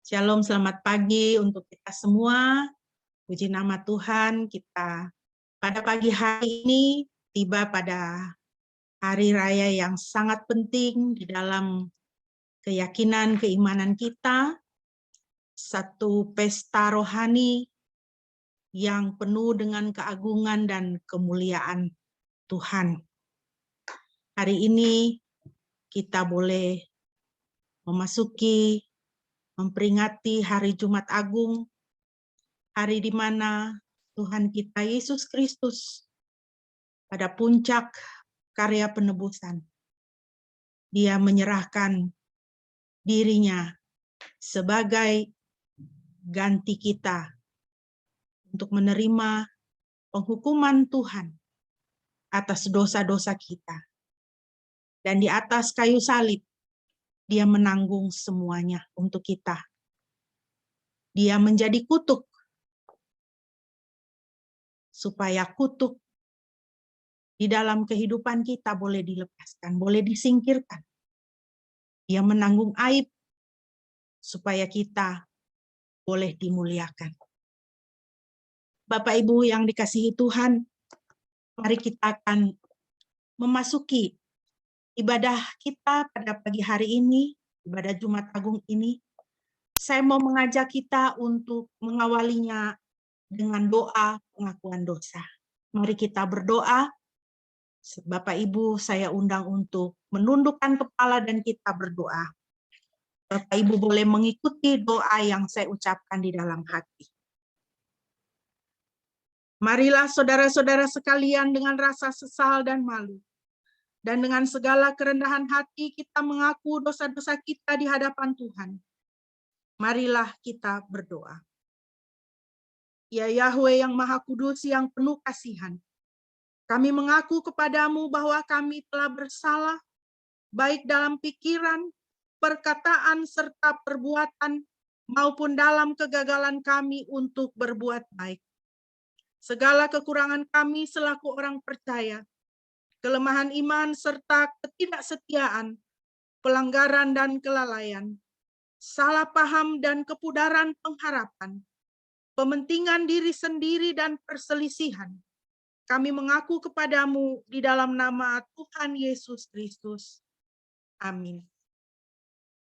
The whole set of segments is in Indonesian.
Shalom, selamat pagi untuk kita semua. Puji nama Tuhan, kita pada pagi hari ini tiba pada hari raya yang sangat penting di dalam keyakinan keimanan kita, satu pesta rohani yang penuh dengan keagungan dan kemuliaan Tuhan. Hari ini kita boleh memperingati hari Jumat Agung, hari di mana Tuhan kita Yesus Kristus pada puncak karya penebusan, Dia menyerahkan dirinya sebagai ganti kita untuk menerima penghukuman Tuhan atas dosa-dosa kita. Dan di atas kayu salib, Dia menanggung semuanya untuk kita. Dia menjadi kutuk, supaya kutuk di dalam kehidupan kita boleh dilepaskan, boleh disingkirkan. Dia menanggung aib, supaya kita boleh dimuliakan. Bapak Ibu yang dikasihi Tuhan, mari kita akan memasuki ibadah kita pada pagi hari ini, ibadah Jumat Agung ini. Saya mau mengajak kita untuk mengawalinya dengan doa pengakuan dosa. Mari kita berdoa. Bapak Ibu, saya undang untuk menundukkan kepala dan kita berdoa. Bapak Ibu boleh mengikuti doa yang saya ucapkan di dalam hati. Marilah saudara-saudara sekalian dengan rasa sesal dan malu, dan dengan segala kerendahan hati kita mengaku dosa-dosa kita di hadapan Tuhan. Marilah kita berdoa. Ya Yahweh yang Maha Kudus yang penuh kasihan, kami mengaku kepadamu bahwa kami telah bersalah, baik dalam pikiran, perkataan, serta perbuatan, maupun dalam kegagalan kami untuk berbuat baik. Segala kekurangan kami selaku orang percaya, kelemahan iman serta ketidaksetiaan, pelanggaran dan kelalaian, salah paham dan kepudaran pengharapan, pementingan diri sendiri dan perselisihan, kami mengaku kepadamu di dalam nama Tuhan Yesus Kristus. Amin.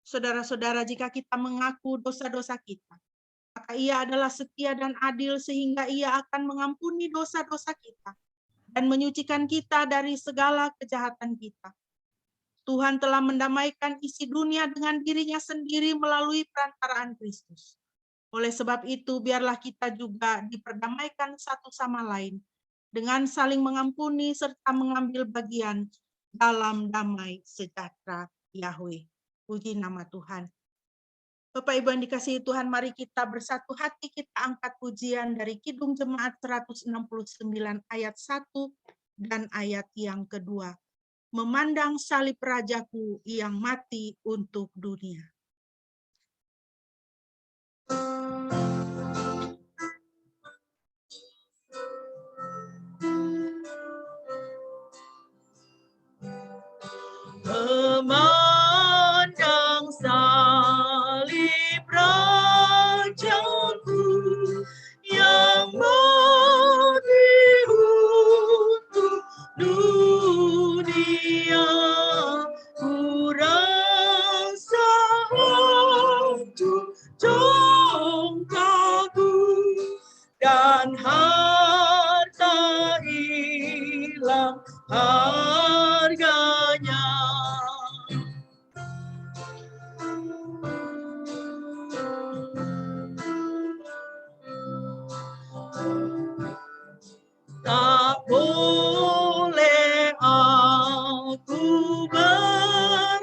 Saudara-saudara, jika kita mengaku dosa-dosa kita, maka Ia adalah setia dan adil sehingga Ia akan mengampuni dosa-dosa kita dan menyucikan kita dari segala kejahatan kita. Tuhan telah mendamaikan isi dunia dengan dirinya sendiri melalui perantaraan Kristus. Oleh sebab itu, biarlah kita juga diperdamaikan satu sama lain dengan saling mengampuni serta mengambil bagian dalam damai sejahtera Yahweh. Puji nama Tuhan. Bapak Ibu yang dikasihi Tuhan, mari kita bersatu hati, kita angkat pujian dari Kidung Jemaat 169 ayat 1 dan ayat yang kedua. Memandang salib Rajaku yang mati untuk dunia. Memandang salib Rajaku yang mati untuk dunia, ku rasa hancur congkakku dan harta hilang harganya. Tak boleh aku bermegah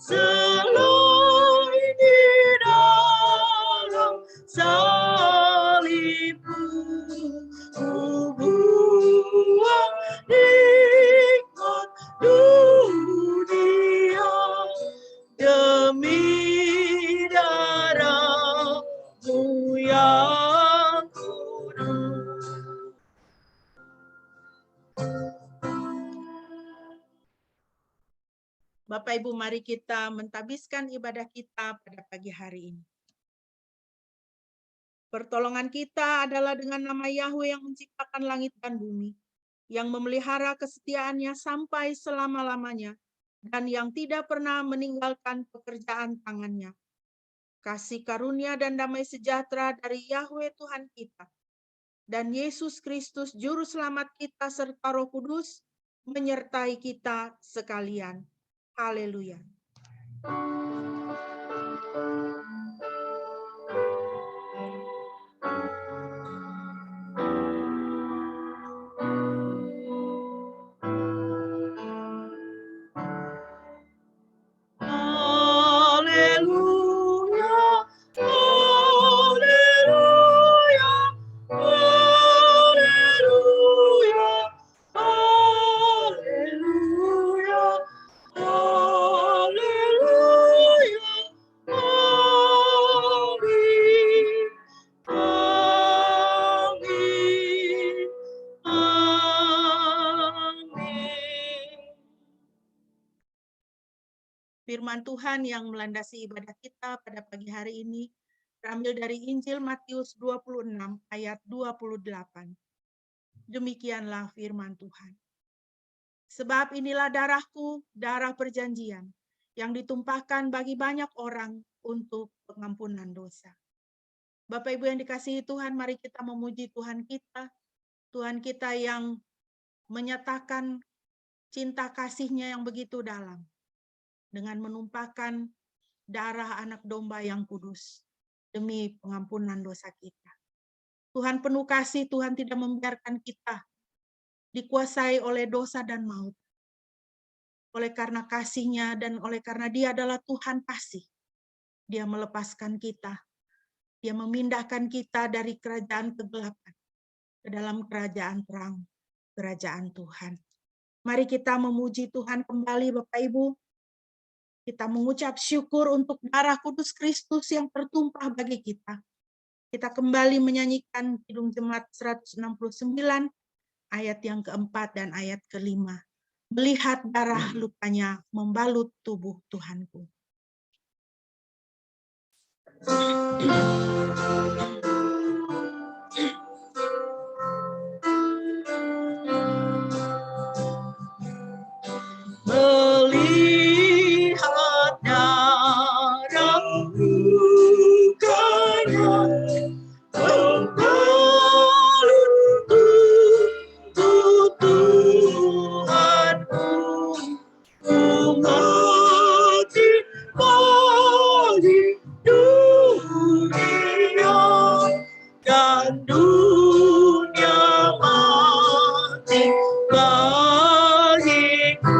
selain di dalam salibmu, ku buang di Bapak Ibu, mari kita mentadbiskan ibadah kita pada pagi hari ini. Pertolongan kita adalah dengan nama Yahweh yang menciptakan langit dan bumi, yang memelihara kesetiaannya sampai selama-lamanya, dan yang tidak pernah meninggalkan pekerjaan tangannya. Kasih karunia dan damai sejahtera dari Yahweh Tuhan kita, dan Yesus Kristus Juru Selamat kita serta Roh Kudus, menyertai kita sekalian. Haleluya. Haleluya, haleluya, haleluya, haleluya, haleluya, amin, amin, amin. Firman Tuhan yang melandasi ibadah kita pada pagi hari ini terambil dari Injil Matius 26 ayat 28. Demikianlah firman Tuhan. Sebab inilah darahku, darah perjanjian, yang ditumpahkan bagi banyak orang untuk pengampunan dosa. Bapak Ibu yang dikasihi Tuhan, mari kita memuji Tuhan kita yang menyatakan cinta kasih-Nya yang begitu dalam, dengan menumpahkan darah anak domba yang kudus demi pengampunan dosa kita. Tuhan penuh kasih, Tuhan tidak membiarkan kita dikuasai oleh dosa dan maut. Oleh karena kasih-Nya dan oleh karena Dia adalah Tuhan kasih, Dia melepaskan kita. Dia memindahkan kita dari kerajaan kegelapan ke dalam kerajaan terang, kerajaan Tuhan. Mari kita memuji Tuhan kembali, Bapak Ibu. Kita mengucap syukur untuk darah kudus Kristus yang tertumpah bagi kita. Kita kembali menyanyikan Kidung Jemaat 169, ayat yang keempat dan ayat kelima. Melihat darah lukanya membalut tubuh Tuhanku. Melihat darah lukanya membalut tubuh Tuhanku, ku mati bagi dunia dan dunia mati bagiku.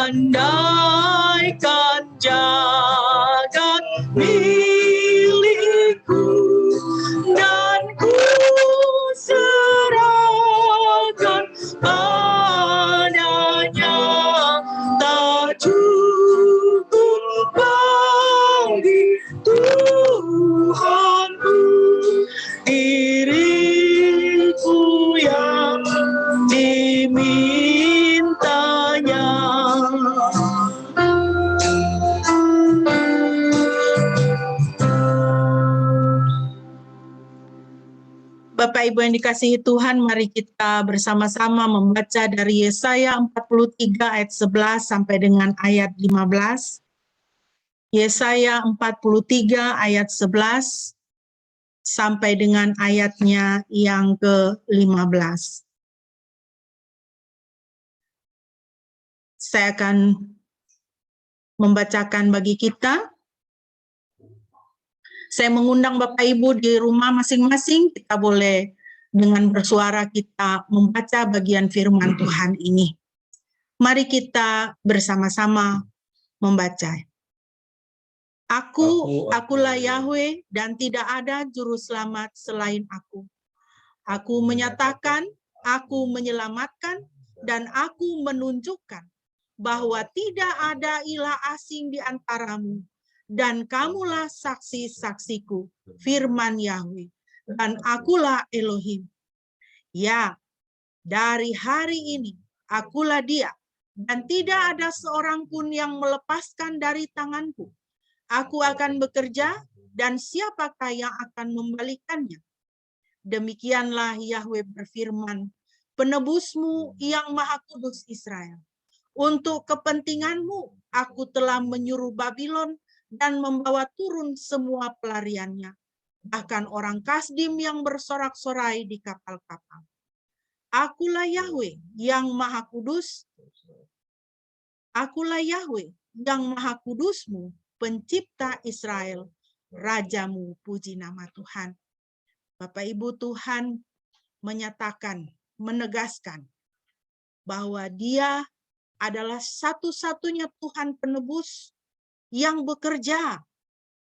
Andaikan jagat milikku dan ku serahkan padanya, tak cukup bagi Tuhanku diriku yang dimintanya. Bapak Ibu yang dikasihi Tuhan, mari kita bersama-sama membaca dari Yesaya 43 ayat 11 sampai dengan ayat 15. Yesaya 43 ayat 11 sampai dengan ayatnya yang ke-15. Saya akan membacakan bagi kita. Saya mengundang Bapak Ibu di rumah masing-masing, kita boleh dengan bersuara kita membaca bagian firman Tuhan ini. Mari kita bersama-sama membaca. Akulah Yahweh dan tidak ada juru selamat selain aku. Aku menyatakan, aku menyelamatkan, dan aku menunjukkan bahwa tidak ada ilah asing di antaramu, dan kamulah saksi-saksiku, firman Yahweh, dan akulah Elohim. Ya, dari hari ini akulah Dia, dan tidak ada seorang pun yang melepaskan dari tanganku. Aku akan bekerja, dan siapakah yang akan membalikannya? Demikianlah Yahweh berfirman, penebusmu yang Maha Kudus Israel. Untuk kepentinganmu, aku telah menyuruh Babylon dan membawa turun semua pelariannya, bahkan orang Kasdim yang bersorak-sorai di kapal-kapal. Akulah Yahweh yang Maha Kudus. Akulah Yahweh yang Maha Kudusmu, pencipta Israel, Rajamu, puji nama Tuhan. Bapak Ibu, Tuhan menyatakan, menegaskan bahwa Dia adalah satu-satunya Tuhan penebus yang bekerja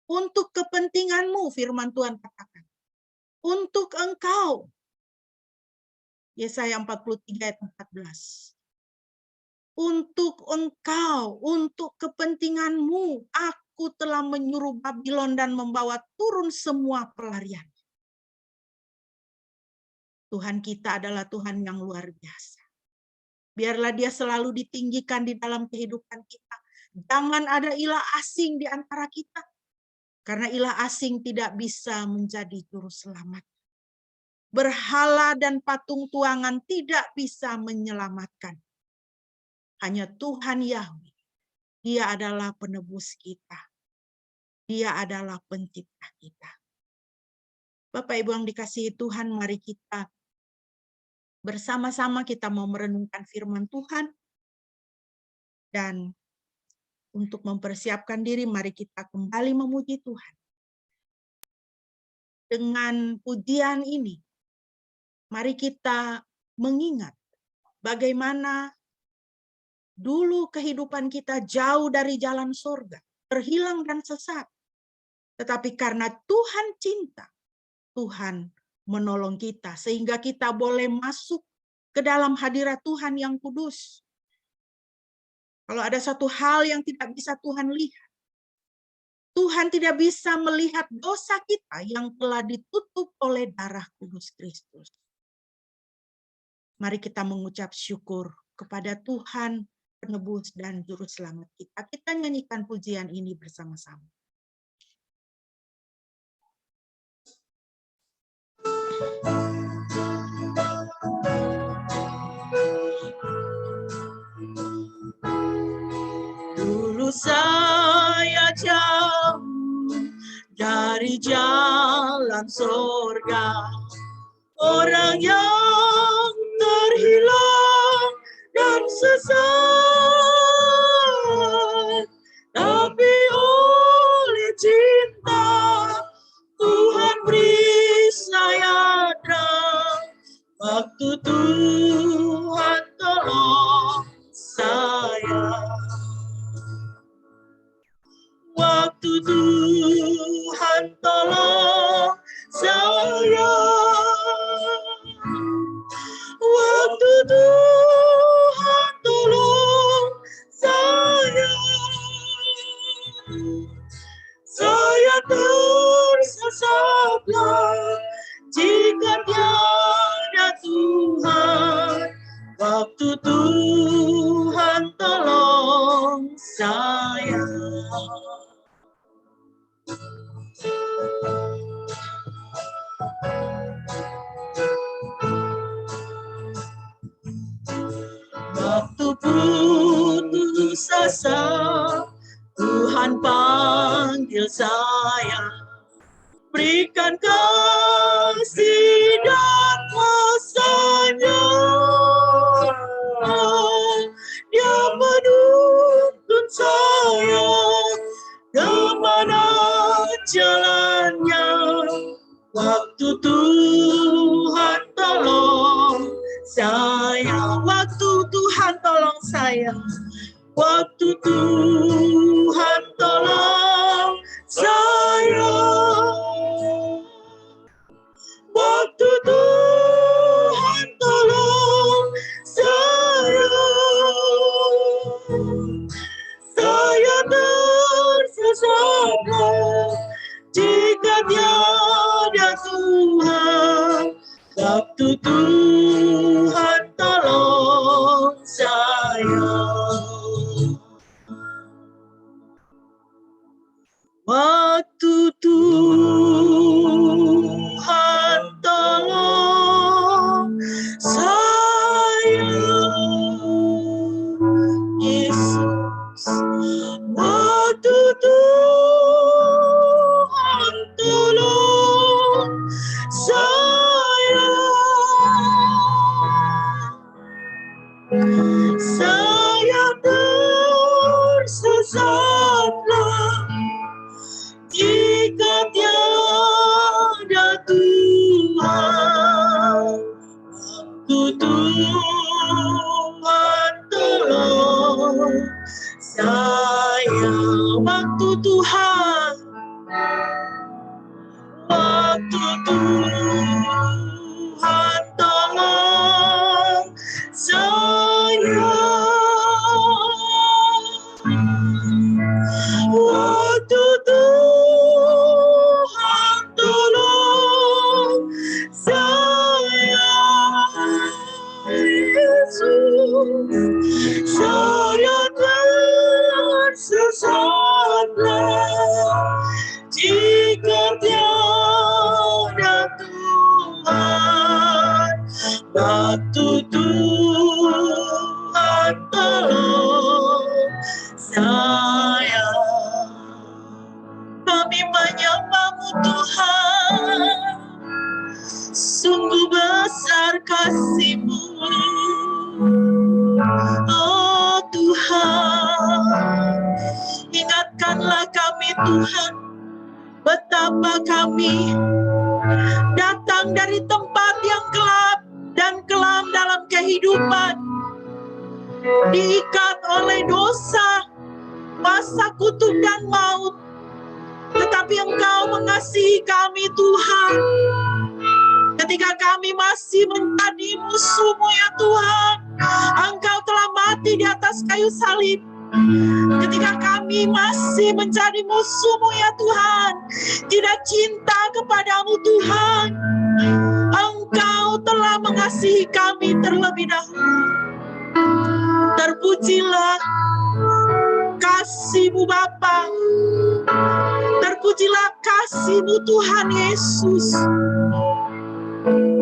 untuk kepentinganmu, firman Tuhan katakan. Untuk engkau. Yesaya 43 ayat 14. Untuk engkau, untuk kepentinganmu, aku telah menyuruh Babylon dan membawa turun semua pelarian. Tuhan kita adalah Tuhan yang luar biasa. Biarlah Dia selalu ditinggikan di dalam kehidupan kita. Jangan ada ilah asing di antara kita. Karena ilah asing tidak bisa menjadi juru selamat. Berhala dan patung tuangan tidak bisa menyelamatkan. Hanya Tuhan Yahweh. Dia adalah penebus kita. Dia adalah pencipta kita. Bapak Ibu yang dikasihi Tuhan, mari kita bersama-sama kita mau merenungkan firman Tuhan. Dan untuk mempersiapkan diri, mari kita kembali memuji Tuhan. Dengan pujian ini, mari kita mengingat bagaimana dulu kehidupan kita jauh dari jalan surga, terhilang dan sesat. Tetapi karena Tuhan cinta, Tuhan menolong kita sehingga kita boleh masuk ke dalam hadirat Tuhan yang kudus. Kalau ada satu hal yang tidak bisa Tuhan lihat, Tuhan tidak bisa melihat dosa kita yang telah ditutup oleh darah kudus Kristus. Mari kita mengucap syukur kepada Tuhan, penebus dan juru selamat kita. Kita nyanyikan pujian ini bersama-sama. Dulu saya jauh dari jalan surga, orang yang terhilang dan sesat. Tapi oleh cinta Tuhan beri saya terang, waktu Tuhan tolong saya. Waktu Tuhan tolong saya. Waktu Tuhan tolong saya. Saya tersesatlah jika tiada Tuhan. Waktu Tuhan tolong saya. Waktu putus asa, Tuhan panggil saya. Berikan kasih dan kuasa-Nya. Dia menuntun saya kemana jalannya. Waktu Tuhan tolong saya. Waktu Tuhan tolong saya. Waktu Tuhan tolong saya. Waktu Tuhan tolong saya. Saya tersesat Tuhan tolong saya. Waktu Tuhan tolong saya, Yesus. Waktu Tuhan tolong saya tersesatlah jika tiada Tuhan. Waktu Tuhan tolong saya. Waktu Tuhan tolong saya. Waktu Tuhan tolong saya, Yesus. Saya tersesatlah jika tiada Tuhan. Waktu Tuhan tolong saya. Kami menyembah-Mu Tuhan, sungguh besar kasih-Mu. Oh Tuhan, ingatkanlah kami Tuhan, betapa kami datang dari tempat yang gelap dan kelam dalam kehidupan, diikat oleh dosa, masa kutuk dan maut. Tetapi Engkau mengasihi kami Tuhan, ketika kami masih menjadi musuh-Mu ya Tuhan. Engkau telah mati di atas kayu salib. Ketika kami masih menjadi musuh-Mu ya Tuhan, tidak cinta kepadamu Tuhan, Engkau telah mengasihi kami terlebih dahulu. Terpujilah kasih-Mu Bapa, terpujilah kasih-Mu Tuhan Yesus,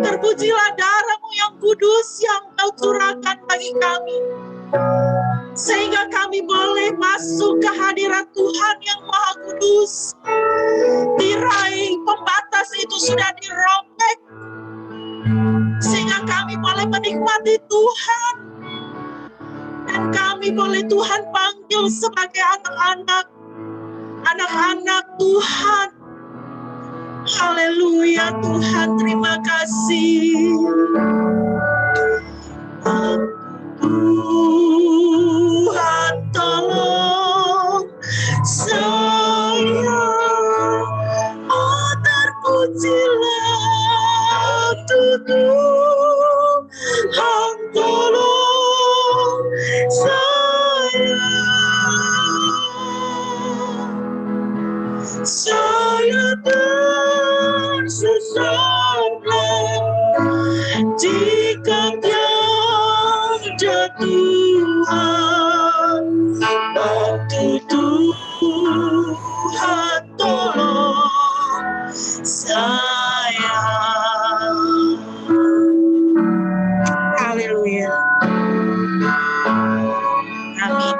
terpujilah darah-Mu yang kudus yang Kau curahkan bagi kami, sehingga kami boleh masuk ke hadirat Tuhan yang Maha Kudus. Tirai pembatas itu sudah dirobek, sehingga kami boleh menikmati Tuhan, dan kami boleh Tuhan panggil sebagai anak-anak Tuhan. Haleluya Tuhan, terima kasih. Tuhan tolong saya, oh terpujilah Tuhan tolong saya. Saya tersesatlah jika tiada Tuhan. Waktu Tuhan tolong saya. Haleluya. Amin.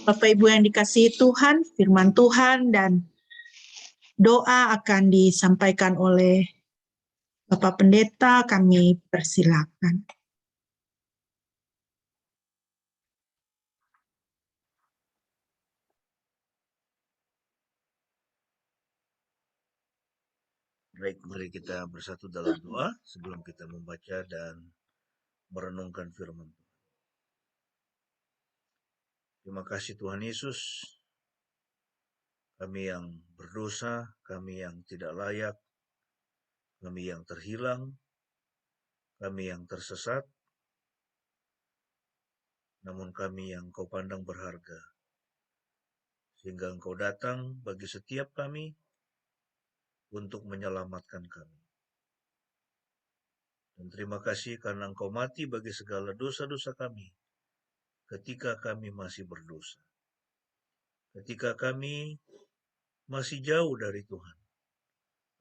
Bapak Ibu yang dikasihi Tuhan, firman Tuhan dan doa akan disampaikan oleh Bapak Pendeta. Kami persilakan. Baik, mari kita bersatu dalam doa sebelum kita membaca dan merenungkan firman Tuhan. Terima kasih Tuhan Yesus, kami yang berdosa, kami yang tidak layak, kami yang terhilang, kami yang tersesat, namun kami yang Kau pandang berharga, sehingga Engkau datang bagi setiap kami untuk menyelamatkan kami. Dan terima kasih karena Engkau mati bagi segala dosa-dosa kami ketika kami masih berdosa. Ketika kami masih jauh dari Tuhan,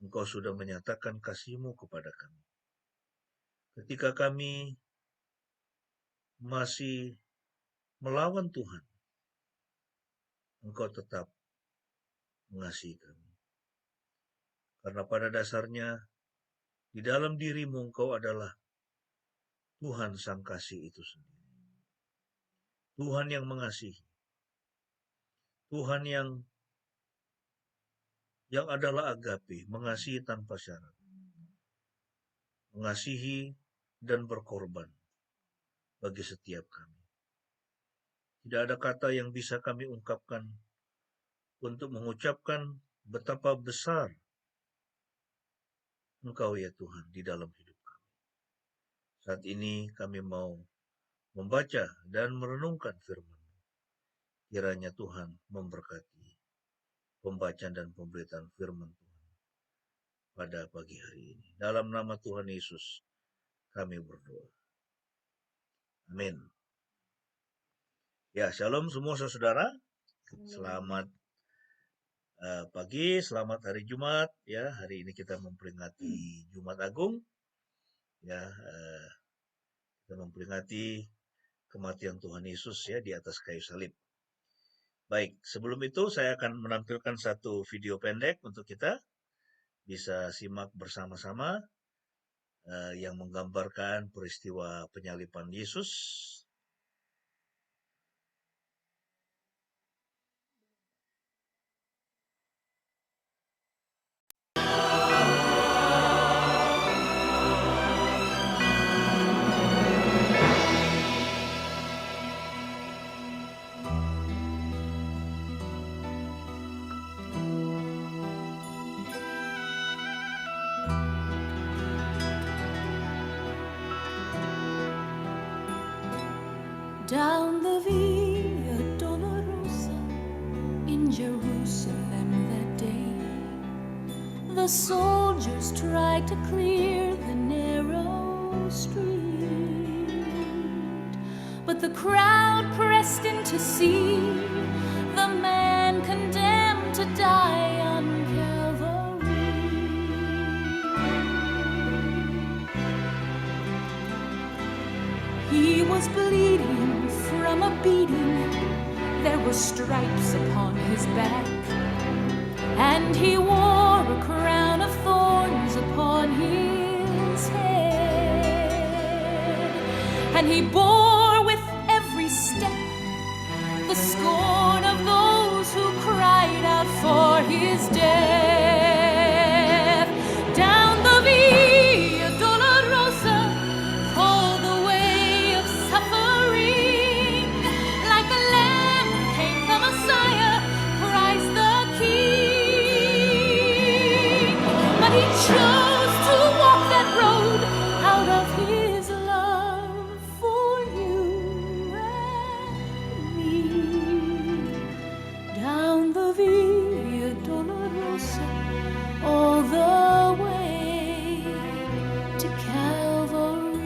Engkau sudah menyatakan kasih-Mu kepada kami. Ketika kami masih melawan Tuhan, Engkau tetap mengasihi kami. Karena pada dasarnya, di dalam diri-Mu Engkau adalah Tuhan Sang Kasih itu sendiri. Tuhan yang mengasihi. Tuhan yang adalah agape, mengasihi tanpa syarat. Mengasihi dan berkorban bagi setiap kami. Tidak ada kata yang bisa kami ungkapkan untuk mengucapkan betapa besar Engkau ya Tuhan di dalam hidup kami. Saat ini kami mau membaca dan merenungkan firman-Mu. Kiranya Tuhan memberkati pembacaan dan pemberitaan firman Tuhan pada pagi hari ini. Dalam nama Tuhan Yesus kami berdoa. Amin. Ya, shalom semua saudara. Selamat pagi, selamat hari Jumat. Ya, hari ini kita memperingati Jumat Agung. Ya, kita memperingati kematian Tuhan Yesus ya di atas kayu salib. Baik, sebelum itu saya akan menampilkan satu video pendek untuk kita bisa simak bersama-sama yang menggambarkan peristiwa penyaliban Yesus. Down the Via Dolorosa in Jerusalem that day, the soldiers tried to clear the narrow street, but the crowd pressed in to see the man condemned to die on Calvary. He was bleeding from a beating, there were stripes upon his back, and he wore a crown of thorns upon his head, and he bore with every step the scorn of those who cried out for his death. Down the Via Dolorosa, called the way of suffering, like a lamb came the Messiah, Christ the King. But he chose to walk that road out of his love for you and me. Down the Via Dolorosa, all the way to Calvary.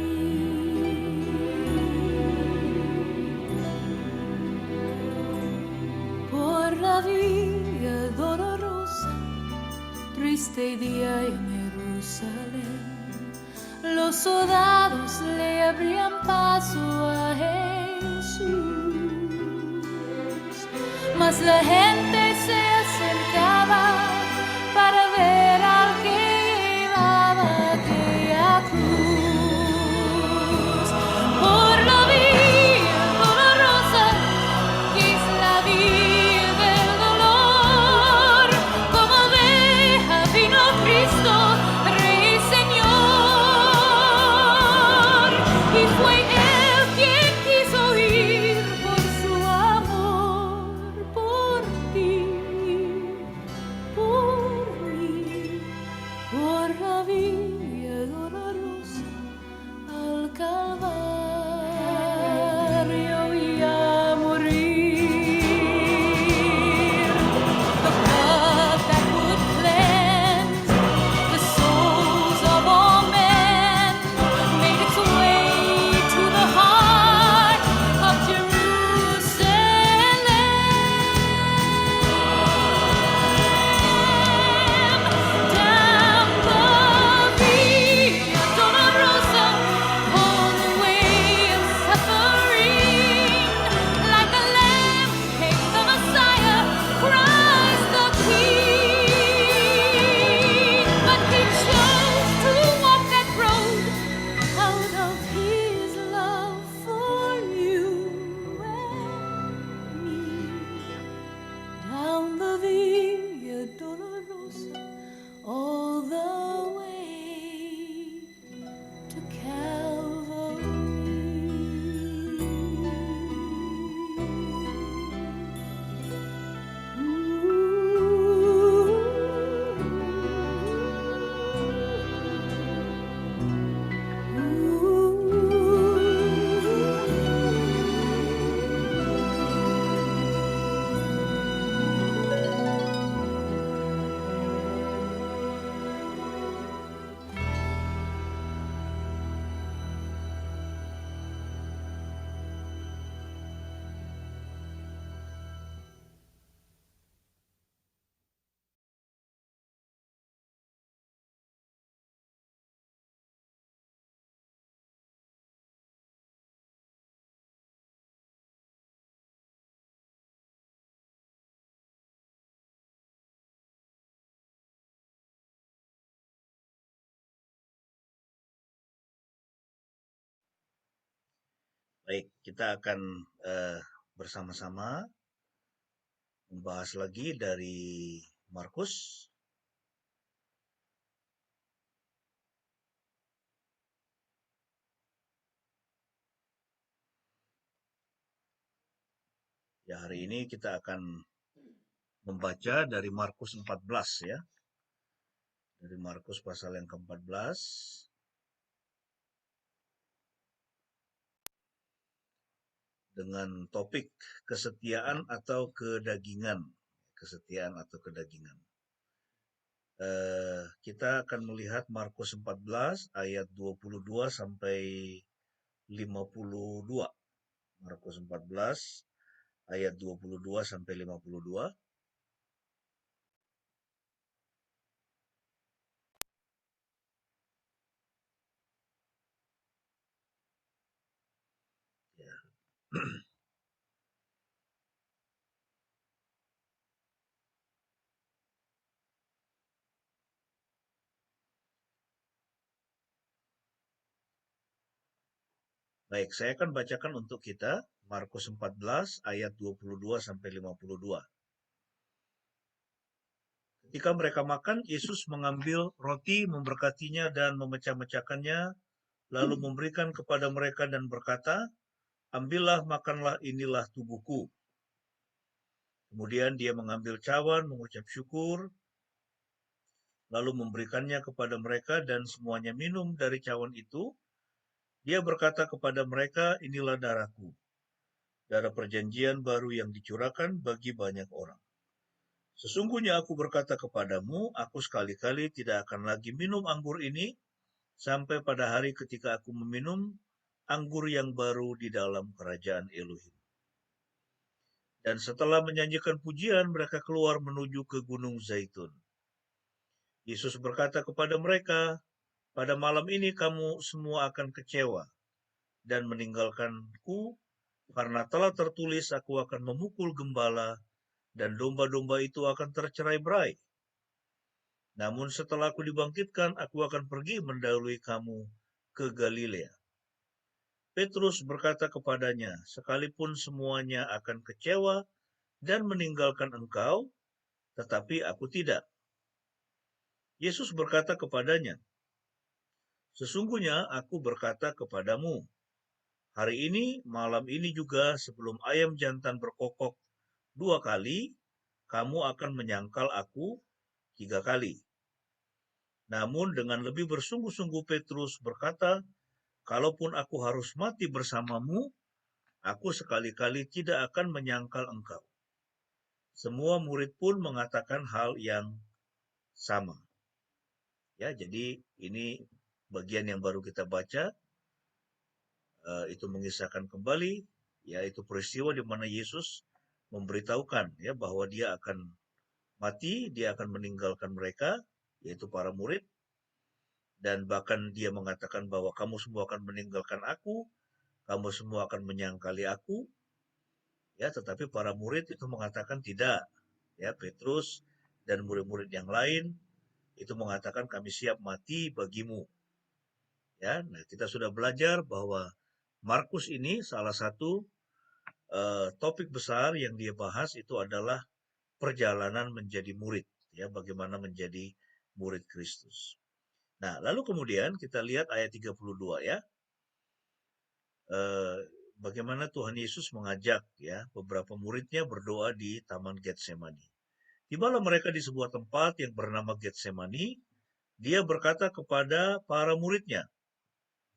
Por la Via Dolorosa, triste día en Jerusalén, los soldados le abrían paso a Jesús, mas la gente se acercaba para ver al que llevaba aquella cruz. Por la Via Dolorosa, que es la vía del dolor, como oveja vino Cristo, Rey y Señor, y fue Él quien quiso ir por su amor, por ti, por mí. Baik, kita akan bersama-sama membahas lagi dari Markus. Ya, hari ini kita akan membaca dari Markus 14 ya. Dari Markus pasal yang ke-14. Dengan topik kesetiaan atau kedagingan. Kesetiaan atau kedagingan. Kita akan melihat Markus 14 ayat 22 sampai 52. Markus 14 ayat 22 sampai 52. Ya. Baik, saya akan bacakan untuk kita Markus 14 ayat 22 sampai 52. Ketika mereka makan, Yesus mengambil roti, memberkatinya dan memecah-mecahkannya, lalu memberikan kepada mereka dan berkata, "Ambillah, makanlah, inilah tubuhku." Kemudian dia mengambil cawan, mengucap syukur, lalu memberikannya kepada mereka dan semuanya minum dari cawan itu. Dia berkata kepada mereka, "Inilah darahku, darah perjanjian baru yang dicurahkan bagi banyak orang. Sesungguhnya aku berkata kepadamu, aku sekali-kali tidak akan lagi minum anggur ini sampai pada hari ketika aku meminum anggur yang baru di dalam kerajaan Elohim." Dan setelah menyanyikan pujian, mereka keluar menuju ke Gunung Zaitun. Yesus berkata kepada mereka, "Pada malam ini kamu semua akan kecewa dan meninggalkanku, karena telah tertulis, aku akan memukul gembala dan domba-domba itu akan tercerai-berai. Namun setelah aku dibangkitkan, aku akan pergi mendahului kamu ke Galilea." Petrus berkata kepadanya, "Sekalipun semuanya akan kecewa dan meninggalkan engkau, tetapi aku tidak." Yesus berkata kepadanya, "Sesungguhnya aku berkata kepadamu, hari ini, malam ini juga, sebelum ayam jantan berkokok 2 kali, kamu akan menyangkal aku 3 kali." Namun dengan lebih bersungguh-sungguh Petrus berkata, "Kalaupun aku harus mati bersamamu, aku sekali-kali tidak akan menyangkal engkau." Semua murid pun mengatakan hal yang sama. Ya, jadi ini bagian yang baru kita baca, itu mengisahkan kembali, yaitu peristiwa di mana Yesus memberitahukan ya bahwa dia akan mati, dia akan meninggalkan mereka, yaitu para murid, dan bahkan dia mengatakan bahwa kamu semua akan meninggalkan aku, kamu semua akan menyangkali aku, ya, tetapi para murid itu mengatakan tidak, ya. Petrus dan murid-murid yang lain itu mengatakan, "Kami siap mati bagimu." Ya, nah kita sudah belajar bahwa Markus ini salah satu topik besar yang dia bahas itu adalah perjalanan menjadi murid, ya, bagaimana menjadi murid Kristus. Nah, lalu kemudian kita lihat ayat 32 ya. Bagaimana Tuhan Yesus mengajak ya beberapa muridnya berdoa di Taman Getsemani. Tibalah mereka di sebuah tempat yang bernama Getsemani. Dia berkata kepada para muridnya,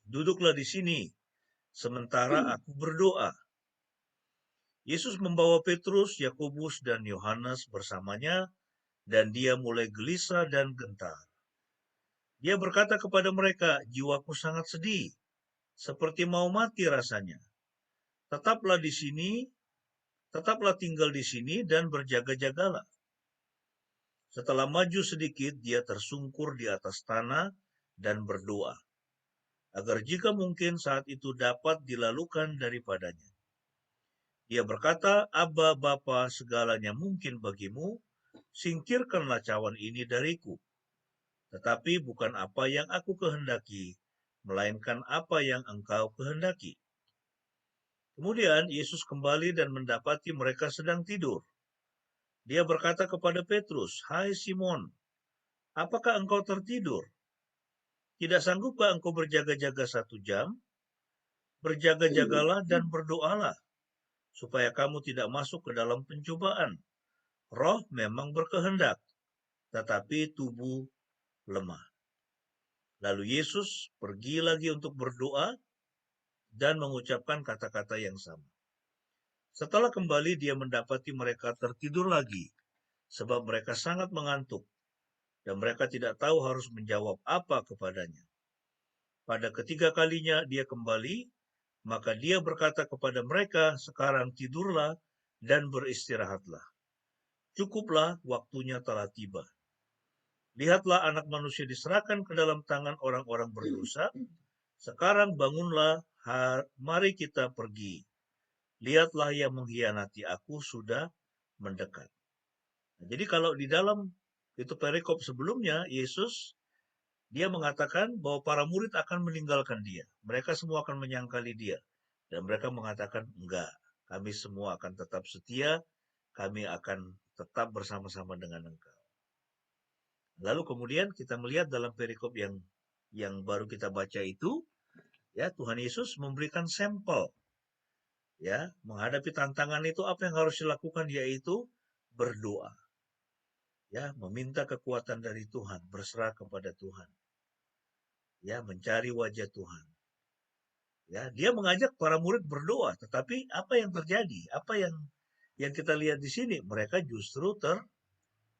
"Duduklah di sini sementara aku berdoa." Yesus membawa Petrus, Yakobus, dan Yohanes bersamanya, dan dia mulai gelisah dan gentar. Dia berkata kepada mereka, "Jiwaku sangat sedih, seperti mau mati rasanya. Tetaplah di sini, tetaplah tinggal di sini dan berjaga-jagalah." Setelah maju sedikit, dia tersungkur di atas tanah dan berdoa, agar jika mungkin saat itu dapat dilalukan daripadanya. Dia berkata, "Aba Bapa, segalanya mungkin bagimu, singkirkanlah cawan ini dariku. Tetapi bukan apa yang aku kehendaki, melainkan apa yang engkau kehendaki." Kemudian Yesus kembali dan mendapati mereka sedang tidur. Dia berkata kepada Petrus, "Hai Simon, apakah engkau tertidur? Tidak sanggupkah engkau berjaga-jaga 1 jam? Berjaga-jagalah dan berdoalah, supaya kamu tidak masuk ke dalam pencobaan. Roh memang berkehendak, tetapi tubuh lemah." Lalu Yesus pergi lagi untuk berdoa dan mengucapkan kata-kata yang sama. Setelah kembali, dia mendapati mereka tertidur lagi, sebab mereka sangat mengantuk, dan mereka tidak tahu harus menjawab apa kepadanya. Pada ketiga kalinya dia kembali, maka dia berkata kepada mereka, "Sekarang tidurlah dan beristirahatlah. Cukuplah, waktunya telah tiba. Lihatlah, Anak Manusia diserahkan ke dalam tangan orang-orang berdosa. Sekarang bangunlah, mari kita pergi. Lihatlah, yang mengkhianati aku sudah mendekat." Nah, jadi kalau di dalam itu perikop sebelumnya, Yesus dia mengatakan bahwa para murid akan meninggalkan dia. Mereka semua akan menyangkali dia. Dan mereka mengatakan, "Enggak, kami semua akan tetap setia, kami akan tetap bersama-sama dengan engkau." Lalu kemudian kita melihat dalam perikop yang baru kita baca itu, ya, Tuhan Yesus memberikan sampel. Ya, menghadapi tantangan itu apa yang harus dilakukan, yaitu berdoa. Ya, meminta kekuatan dari Tuhan, berserah kepada Tuhan. Ya, mencari wajah Tuhan. Ya, dia mengajak para murid berdoa, tetapi apa yang terjadi? Apa yang kita lihat di sini? Mereka justru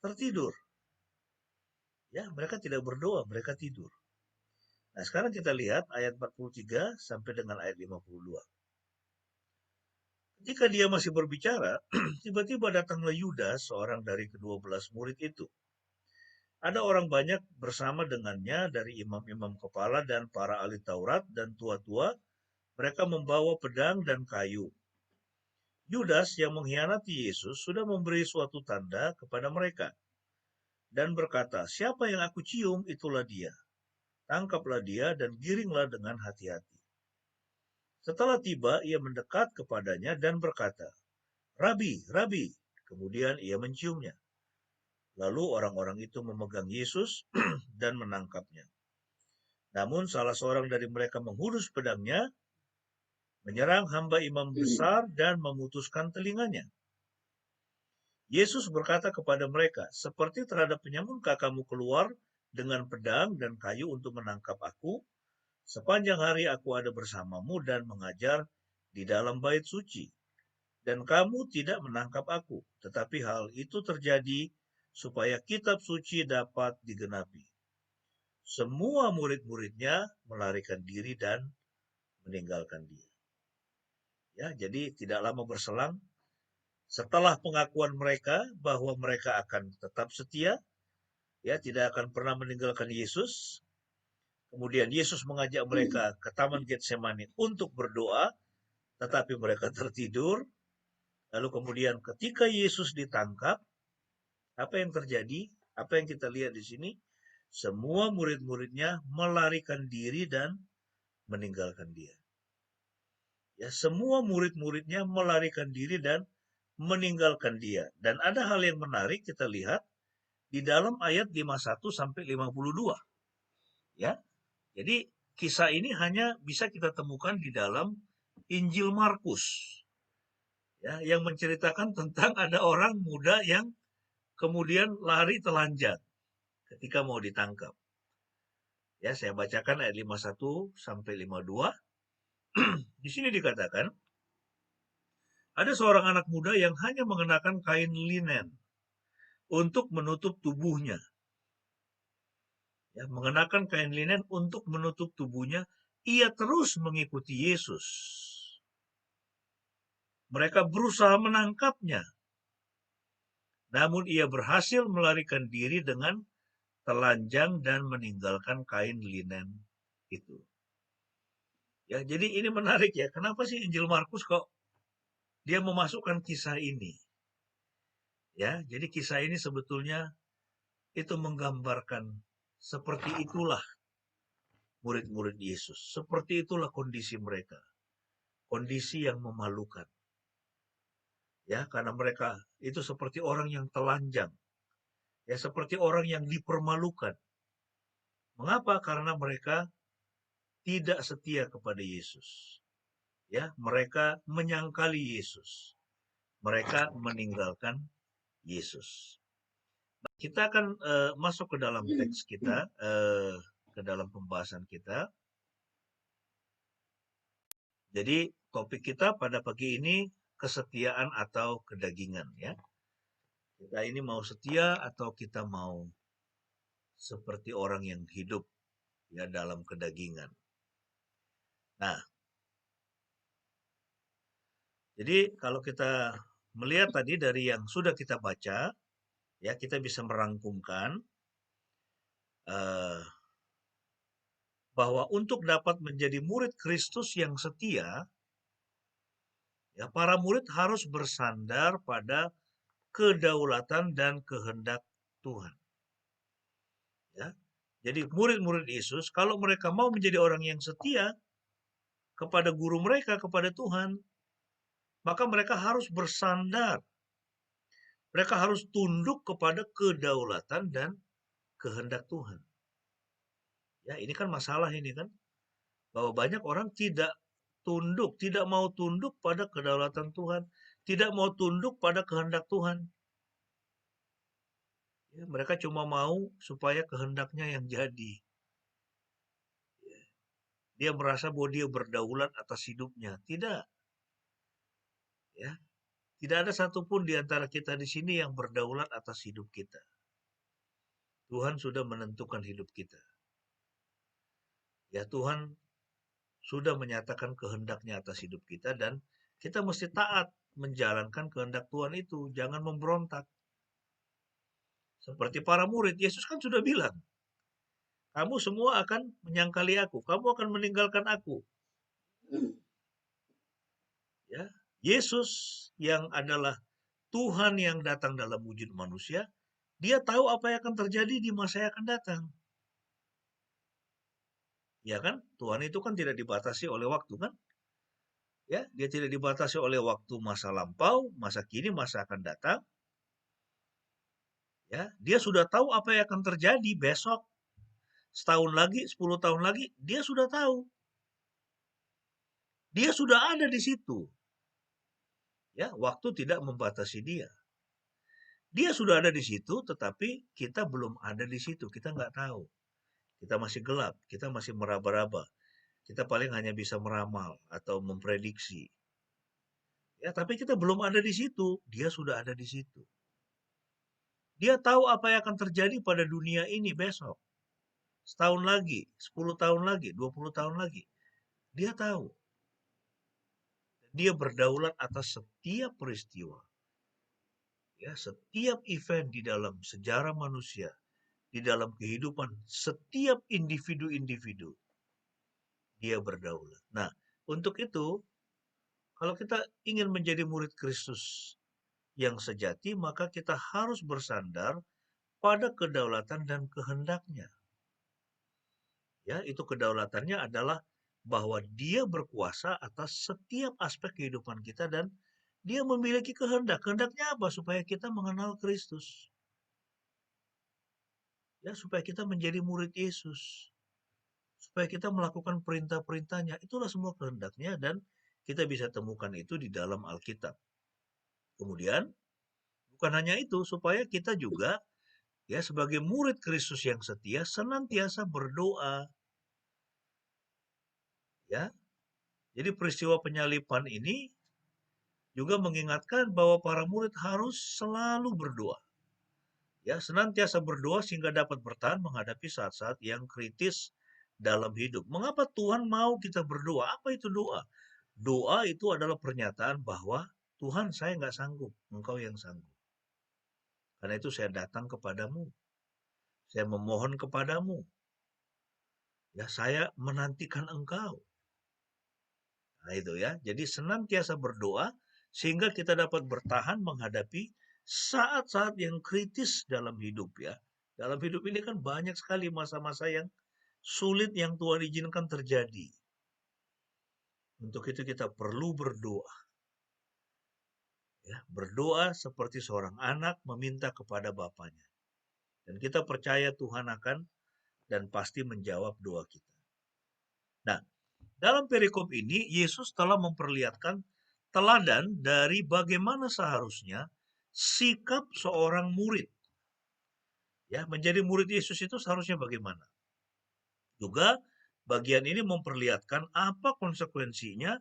tertidur. Ya, mereka tidak berdoa, mereka tidur. Nah, sekarang kita lihat ayat 43 sampai dengan ayat 52. Ketika dia masih berbicara, tiba-tiba datanglah Yudas, seorang dari ke-12 murid itu. Ada orang banyak bersama dengannya dari imam-imam kepala dan para ahli Taurat dan tua-tua. Mereka membawa pedang dan kayu. Yudas yang mengkhianati Yesus sudah memberi suatu tanda kepada mereka dan berkata, "Siapa yang aku cium, itulah dia. Tangkaplah dia dan giringlah dengan hati-hati." Setelah tiba, ia mendekat kepadanya dan berkata, "Rabi, Rabi." Kemudian ia menciumnya. Lalu orang-orang itu memegang Yesus dan menangkapnya. Namun salah seorang dari mereka menghunus pedangnya, menyerang hamba imam besar dan memutuskan telinganya. Yesus berkata kepada mereka, "Seperti terhadap penyamunkah kamu keluar dengan pedang dan kayu untuk menangkap aku? Sepanjang hari aku ada bersamamu dan mengajar di dalam bait suci, dan kamu tidak menangkap aku. Tetapi hal itu terjadi supaya kitab suci dapat digenapi." Semua murid-muridnya melarikan diri dan meninggalkan dia. Ya, jadi tidak lama berselang, setelah pengakuan mereka bahwa mereka akan tetap setia, ya, tidak akan pernah meninggalkan Yesus. Kemudian Yesus mengajak mereka ke Taman Getsemani untuk berdoa, tetapi mereka tertidur. Lalu kemudian ketika Yesus ditangkap, apa yang terjadi? Apa yang kita lihat di sini? Semua murid-muridnya melarikan diri dan meninggalkan dia. Ya, semua murid-muridnya melarikan diri dan meninggalkan dia. Dan ada hal yang menarik kita lihat di dalam ayat 51 sampai 52. Ya. Jadi kisah ini hanya bisa kita temukan di dalam Injil Markus. Ya, yang menceritakan tentang ada orang muda yang kemudian lari telanjang ketika mau ditangkap. Ya, saya bacakan ayat 51 sampai 52. Di sini dikatakan, ada seorang anak muda yang hanya mengenakan kain linen untuk menutup tubuhnya. Ya, mengenakan kain linen untuk menutup tubuhnya, ia terus mengikuti Yesus. Mereka berusaha menangkapnya, namun ia berhasil melarikan diri dengan telanjang dan meninggalkan kain linen itu. Ya, jadi ini menarik ya. Kenapa sih Injil Markus kok dia memasukkan kisah ini? Ya, jadi kisah ini sebetulnya itu menggambarkan seperti itulah murid-murid Yesus. Seperti itulah kondisi mereka. kondisi yang memalukan. Ya, karena mereka itu seperti orang yang telanjang. Ya, seperti orang yang dipermalukan. Mengapa? Karena mereka tidak setia kepada Yesus. Ya, mereka menyangkali Yesus. Mereka meninggalkan Yesus. Kita akan masuk ke dalam teks kita, ke dalam pembahasan kita. Jadi topik kita pada pagi ini kesetiaan atau kedagingan, ya. Kita ini mau setia atau kita mau seperti orang yang hidup ya dalam kedagingan. Nah, jadi kalau kita melihat tadi dari yang sudah kita baca, ya kita bisa merangkumkan bahwa untuk dapat menjadi murid Kristus yang setia, ya para murid harus bersandar pada kedaulatan dan kehendak Tuhan. Ya. Jadi murid-murid Yesus kalau mereka mau menjadi orang yang setia kepada guru mereka, kepada Tuhan, maka mereka harus bersandar. Mereka harus tunduk kepada kedaulatan dan kehendak Tuhan. Ya, ini kan masalah ini kan. Bahwa banyak orang tidak tunduk, tidak mau tunduk pada kedaulatan Tuhan, tidak mau tunduk pada kehendak Tuhan. Ya, mereka cuma mau supaya kehendaknya yang jadi. Ya. Dia merasa bahwa dia berdaulat atas hidupnya. Tidak. Ya. Tidak ada satupun di antara kita di sini yang berdaulat atas hidup kita. Tuhan sudah menentukan hidup kita. Ya, Tuhan sudah menyatakan kehendaknya atas hidup kita dan kita mesti taat menjalankan kehendak Tuhan itu. Jangan memberontak. Seperti para murid, Yesus kan sudah bilang, kamu semua akan menyangkali aku, kamu akan meninggalkan aku. Ya, Yesus yang adalah Tuhan yang datang dalam wujud manusia, dia tahu apa yang akan terjadi di masa yang akan datang. Ya kan? Tuhan itu kan tidak dibatasi oleh waktu kan? Ya, dia tidak dibatasi oleh waktu masa lampau, masa kini, masa akan datang. Ya, dia sudah tahu apa yang akan terjadi besok, setahun lagi, 10 tahun lagi, dia sudah tahu. Dia sudah ada di situ. Ya, waktu tidak membatasi dia. Dia sudah ada di situ, tetapi kita belum ada di situ. Kita nggak tahu. Kita masih gelap, kita masih meraba-raba. Kita paling hanya bisa meramal atau memprediksi. Ya, tapi kita belum ada di situ. Dia sudah ada di situ. Dia tahu apa yang akan terjadi pada dunia ini besok. Setahun lagi, 10 tahun lagi, 20 tahun lagi. Dia tahu. Dia berdaulat atas setiap peristiwa. Ya, setiap event di dalam sejarah manusia, di dalam kehidupan setiap individu-individu, dia berdaulat. Nah, untuk itu, kalau kita ingin menjadi murid Kristus yang sejati, maka kita harus bersandar pada kedaulatan dan kehendaknya. Ya, itu kedaulatannya adalah bahwa dia berkuasa atas setiap aspek kehidupan kita dan dia memiliki kehendak. Kehendaknya apa? Supaya kita mengenal Kristus. Ya, supaya kita menjadi murid Yesus. Supaya kita melakukan perintah-perintahnya. Itulah semua kehendaknya dan kita bisa temukan itu di dalam Alkitab. Kemudian, bukan hanya itu, supaya kita juga ya sebagai murid Kristus yang setia senantiasa berdoa. Ya. Jadi peristiwa penyaliban ini juga mengingatkan bahwa para murid harus selalu berdoa. Ya, senantiasa berdoa sehingga dapat bertahan menghadapi saat-saat yang kritis dalam hidup. Mengapa Tuhan mau kita berdoa? Apa itu doa? Doa itu adalah pernyataan bahwa Tuhan, saya nggak sanggup, Engkau yang sanggup. Karena itu saya datang kepadamu. Saya memohon kepadamu. Ya, saya menantikan Engkau. Nah, itu ya. Jadi senantiasa berdoa sehingga kita dapat bertahan menghadapi saat-saat yang kritis dalam hidup ya. Dalam hidup ini kan banyak sekali masa-masa yang sulit yang Tuhan izinkan terjadi. Untuk itu kita perlu berdoa. Ya, berdoa seperti seorang anak meminta kepada bapaknya. Dan kita percaya Tuhan akan dan pasti menjawab doa kita. Nah, dalam perikop ini Yesus telah memperlihatkan teladan dari bagaimana seharusnya sikap seorang murid. Ya, menjadi murid Yesus itu seharusnya bagaimana? Juga bagian ini memperlihatkan apa konsekuensinya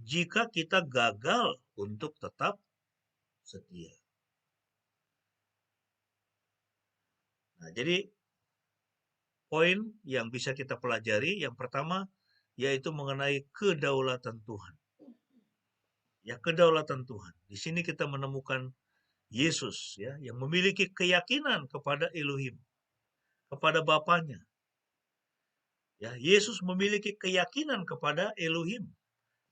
jika kita gagal untuk tetap setia. Nah, jadi poin yang bisa kita pelajari yang pertama yaitu mengenai kedaulatan Tuhan. Ya, kedaulatan Tuhan. Di sini kita menemukan Yesus ya yang memiliki keyakinan kepada Elohim, kepada Bapaknya. Ya, Yesus memiliki keyakinan kepada Elohim,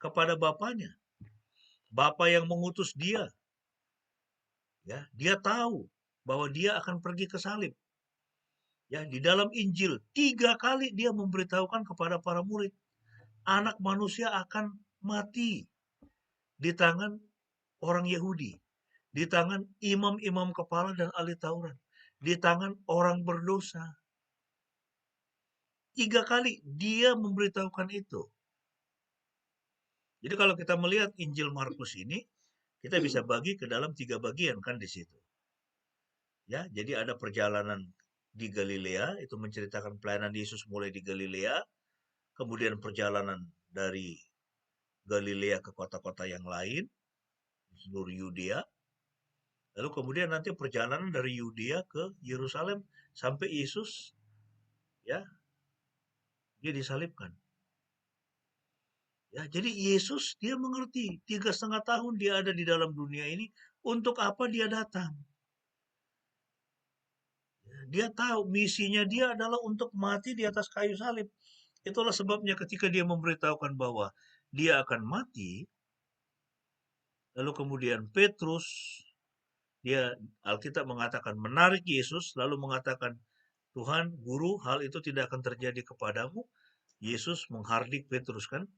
kepada Bapaknya. Bapa yang mengutus dia. Ya, dia tahu bahwa dia akan pergi ke salib. Ya, di dalam Injil 3 kali dia memberitahukan kepada para murid, anak manusia akan mati di tangan orang Yahudi, di tangan imam-imam kepala dan ahli Taurat, di tangan orang berdosa. 3 kali dia memberitahukan itu. Jadi kalau kita melihat Injil Markus ini, kita bisa bagi ke dalam 3 bagian kan di situ. Ya, jadi ada perjalanan di Galilea, itu menceritakan pelayanan Yesus mulai di Galilea, kemudian perjalanan dari Galilea ke kota-kota yang lain, seluruh Yudea, lalu kemudian nanti perjalanan dari Yudea ke Yerusalem sampai Yesus, ya, dia disalibkan. Ya, jadi Yesus dia mengerti 3,5 tahun dia ada di dalam dunia ini, untuk apa dia datang. Dia tahu misinya dia adalah untuk mati di atas kayu salib. Itulah sebabnya ketika dia memberitahukan bahwa dia akan mati, lalu kemudian Petrus, dia Alkitab mengatakan menarik Yesus, lalu mengatakan, Tuhan, Guru, hal itu tidak akan terjadi kepadamu. Yesus menghardik Petrus kan.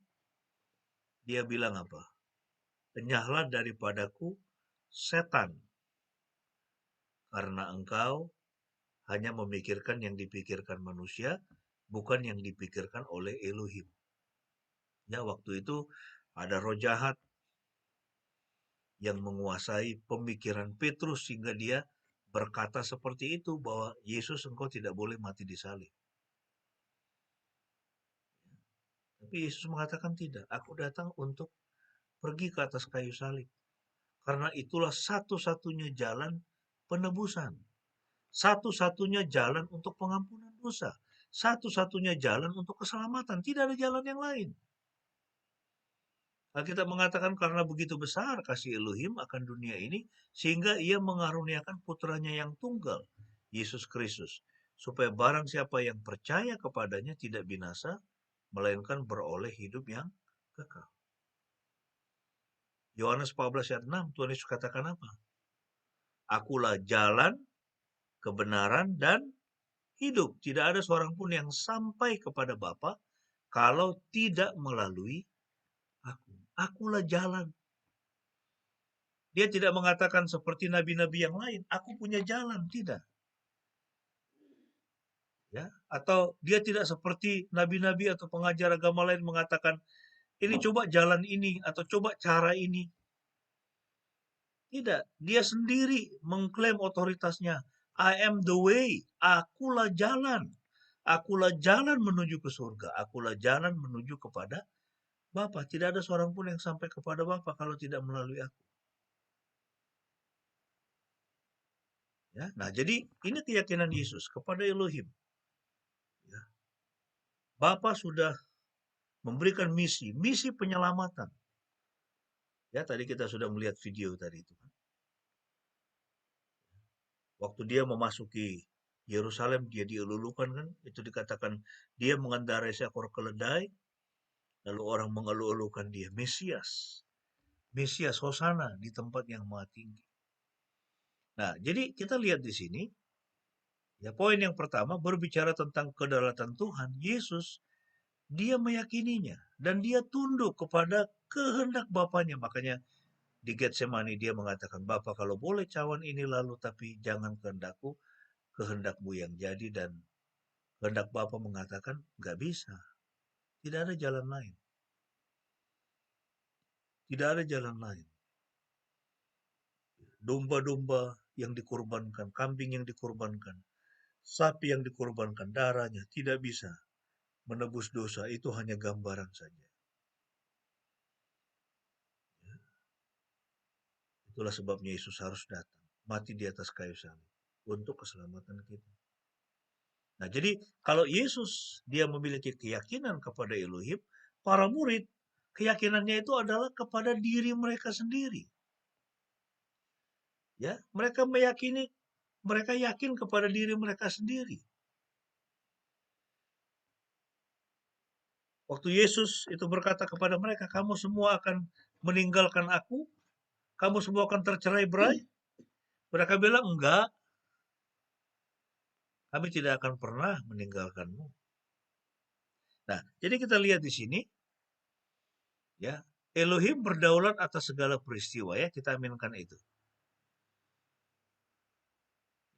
Dia bilang apa? Enyahlah daripadaku, setan. Karena engkau hanya memikirkan yang dipikirkan manusia, bukan yang dipikirkan oleh Elohim. Ya, waktu itu ada roh jahat yang menguasai pemikiran Petrus sehingga dia berkata seperti itu bahwa Yesus engkau tidak boleh mati di salib. Tapi Yesus mengatakan tidak, aku datang untuk pergi ke atas kayu salib. Karena itulah satu-satunya jalan penebusan. Satu-satunya jalan untuk pengampunan dosa. Satu-satunya jalan untuk keselamatan. Tidak ada jalan yang lain. Alkitab mengatakan karena begitu besar kasih Elohim akan dunia ini, sehingga ia mengaruniakan putranya yang tunggal, Yesus Kristus, supaya barang siapa yang percaya kepadanya tidak binasa, melainkan beroleh hidup yang kekal. Yohanes 14 ayat 6, Tuhan Yesus katakan apa? Akulah jalan, kebenaran, dan hidup. Tidak ada seorang pun yang sampai kepada Bapa kalau tidak melalui aku. Akulah jalan. Dia tidak mengatakan seperti nabi-nabi yang lain, aku punya jalan, tidak. Ya, atau dia tidak seperti nabi-nabi atau pengajar agama lain mengatakan, ini coba jalan ini atau coba cara ini. Tidak, dia sendiri mengklaim otoritasnya. I am the way, akulah jalan. Akulah jalan menuju ke surga, akulah jalan menuju kepada Bapa. Tidak ada seorang pun yang sampai kepada Bapa kalau tidak melalui aku. Ya, nah jadi ini keyakinan Yesus kepada Elohim. Ya. Bapa sudah memberikan misi penyelamatan. Ya, tadi kita sudah melihat video tadi itu kan. Waktu dia memasuki Yerusalem, dia dielulukan kan, itu dikatakan dia mengendarai seekor keledai, lalu orang mengeluh-elukan dia, Mesias. Mesias, Hosana di tempat yang maha tinggi. Nah, jadi kita lihat di sini, ya poin yang pertama berbicara tentang kedaulatan Tuhan, Yesus, dia meyakininya. dan dia tunduk kepada kehendak Bapaknya. Makanya di Getsemani dia mengatakan, Bapa kalau boleh cawan ini lalu, tapi jangan kehendakku, kehendakmu yang jadi. Dan kehendak Bapa mengatakan, nggak bisa. Tidak ada jalan lain. Tidak ada jalan lain. Domba-domba yang dikorbankan, kambing yang dikorbankan, sapi yang dikorbankan, darahnya tidak bisa menebus dosa. Itu hanya gambaran saja. Itulah sebabnya Yesus harus datang, mati di atas kayu salib untuk keselamatan kita. Nah, jadi kalau Yesus dia memiliki keyakinan kepada Elohim, para murid keyakinannya itu adalah kepada diri mereka sendiri. Ya, mereka yakin kepada diri mereka sendiri. Waktu Yesus itu berkata kepada mereka, kamu semua akan meninggalkan aku, kamu semua akan tercerai-berai. Mereka bilang, enggak, kami tidak akan pernah meninggalkanmu. Nah, jadi kita lihat di sini, ya, Elohim berdaulat atas segala peristiwa, ya, kita aminkan itu.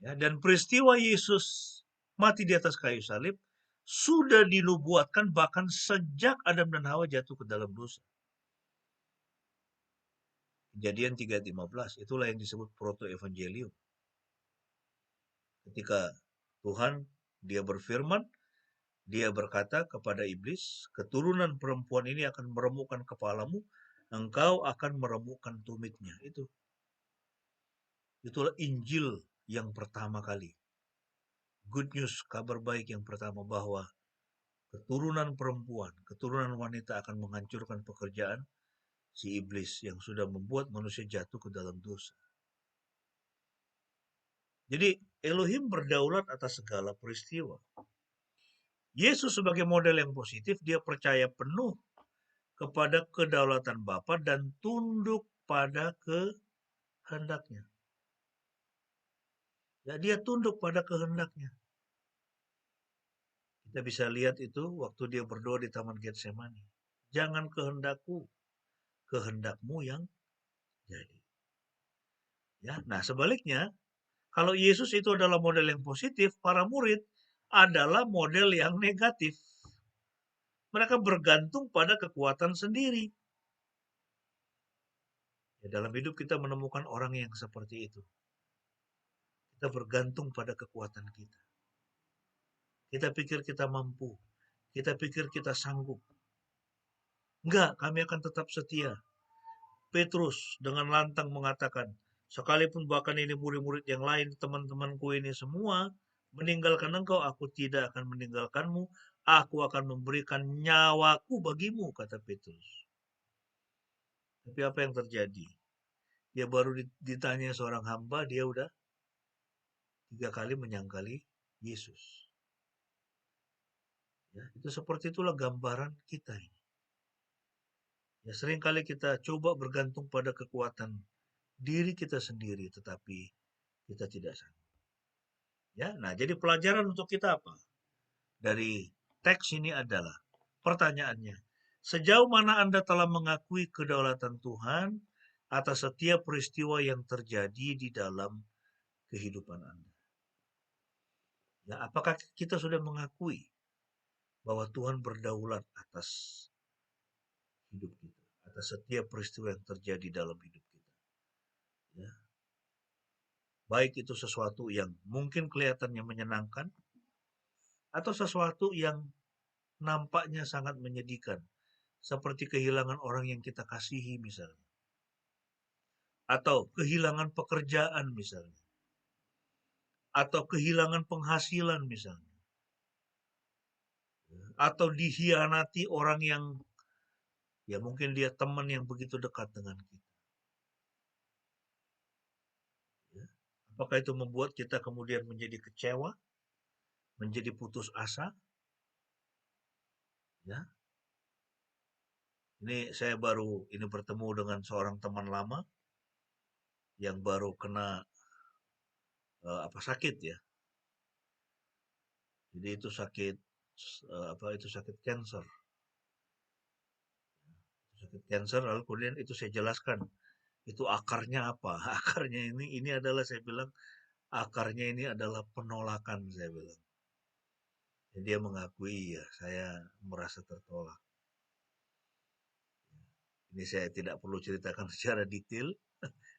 Ya, dan peristiwa Yesus mati di atas kayu salib sudah dinubuatkan bahkan sejak Adam dan Hawa jatuh ke dalam dosa. Kejadian 3:15, itulah yang disebut proto-evangelium. Ketika Tuhan, dia berfirman, dia berkata kepada iblis, keturunan perempuan ini akan meremukkan kepalamu, engkau akan meremukkan tumitnya. Itulah Injil yang pertama kali. Good news, kabar baik yang pertama bahwa keturunan perempuan, keturunan wanita akan menghancurkan pekerjaan si iblis yang sudah membuat manusia jatuh ke dalam dosa. Jadi Elohim berdaulat atas segala peristiwa. Yesus sebagai model yang positif, dia percaya penuh kepada kedaulatan Bapa dan tunduk pada kehendaknya. Ya, dia tunduk pada kehendaknya. Kita bisa lihat itu waktu dia berdoa di Taman Getsemani. Jangan kehendakku, kehendakmu yang jadi. Ya, nah sebaliknya, kalau Yesus itu adalah model yang positif, para murid adalah model yang negatif. Mereka bergantung pada kekuatan sendiri. Ya, dalam hidup kita menemukan orang yang seperti itu. Kita bergantung pada kekuatan kita. Kita pikir kita mampu. Kita pikir kita sanggup. Enggak, kami akan tetap setia. Petrus dengan lantang mengatakan, sekalipun bahkan ini murid-murid yang lain, teman-temanku ini semua meninggalkan engkau, aku tidak akan meninggalkanmu. Aku akan memberikan nyawaku bagimu, kata Petrus. Tapi apa yang terjadi? Dia baru ditanya seorang hamba, dia udah 3 kali menyangkali Yesus. Ya, itu seperti itulah gambaran kita ini. Ya, seringkali kita coba bergantung pada kekuatan diri kita sendiri, tetapi kita tidak sanggup. Ya, nah jadi pelajaran untuk kita apa? Dari teks ini adalah pertanyaannya, sejauh mana Anda telah mengakui kedaulatan Tuhan atas setiap peristiwa yang terjadi di dalam kehidupan Anda? Ya, apakah kita sudah mengakui bahwa Tuhan berdaulat atas hidup kita, atas setiap peristiwa yang terjadi dalam hidup kita? Ya. Baik itu sesuatu yang mungkin kelihatannya menyenangkan, atau sesuatu yang nampaknya sangat menyedihkan, seperti kehilangan orang yang kita kasihi misalnya, atau kehilangan pekerjaan misalnya, atau kehilangan penghasilan misalnya, atau dikhianati orang yang ya mungkin dia teman yang begitu dekat dengan kita. Ya. Apakah itu membuat kita kemudian menjadi kecewa, menjadi putus asa? Ya. Ini saya baru bertemu dengan seorang teman lama yang baru kena sakit ya. Jadi itu sakit sakit cancer. sakit kanker, lalu kemudian itu saya jelaskan, itu akarnya apa? Akarnya ini adalah, saya bilang, akarnya ini adalah penolakan, saya bilang. Dan dia mengakui, ya, saya merasa tertolak. Ini saya tidak perlu ceritakan secara detail,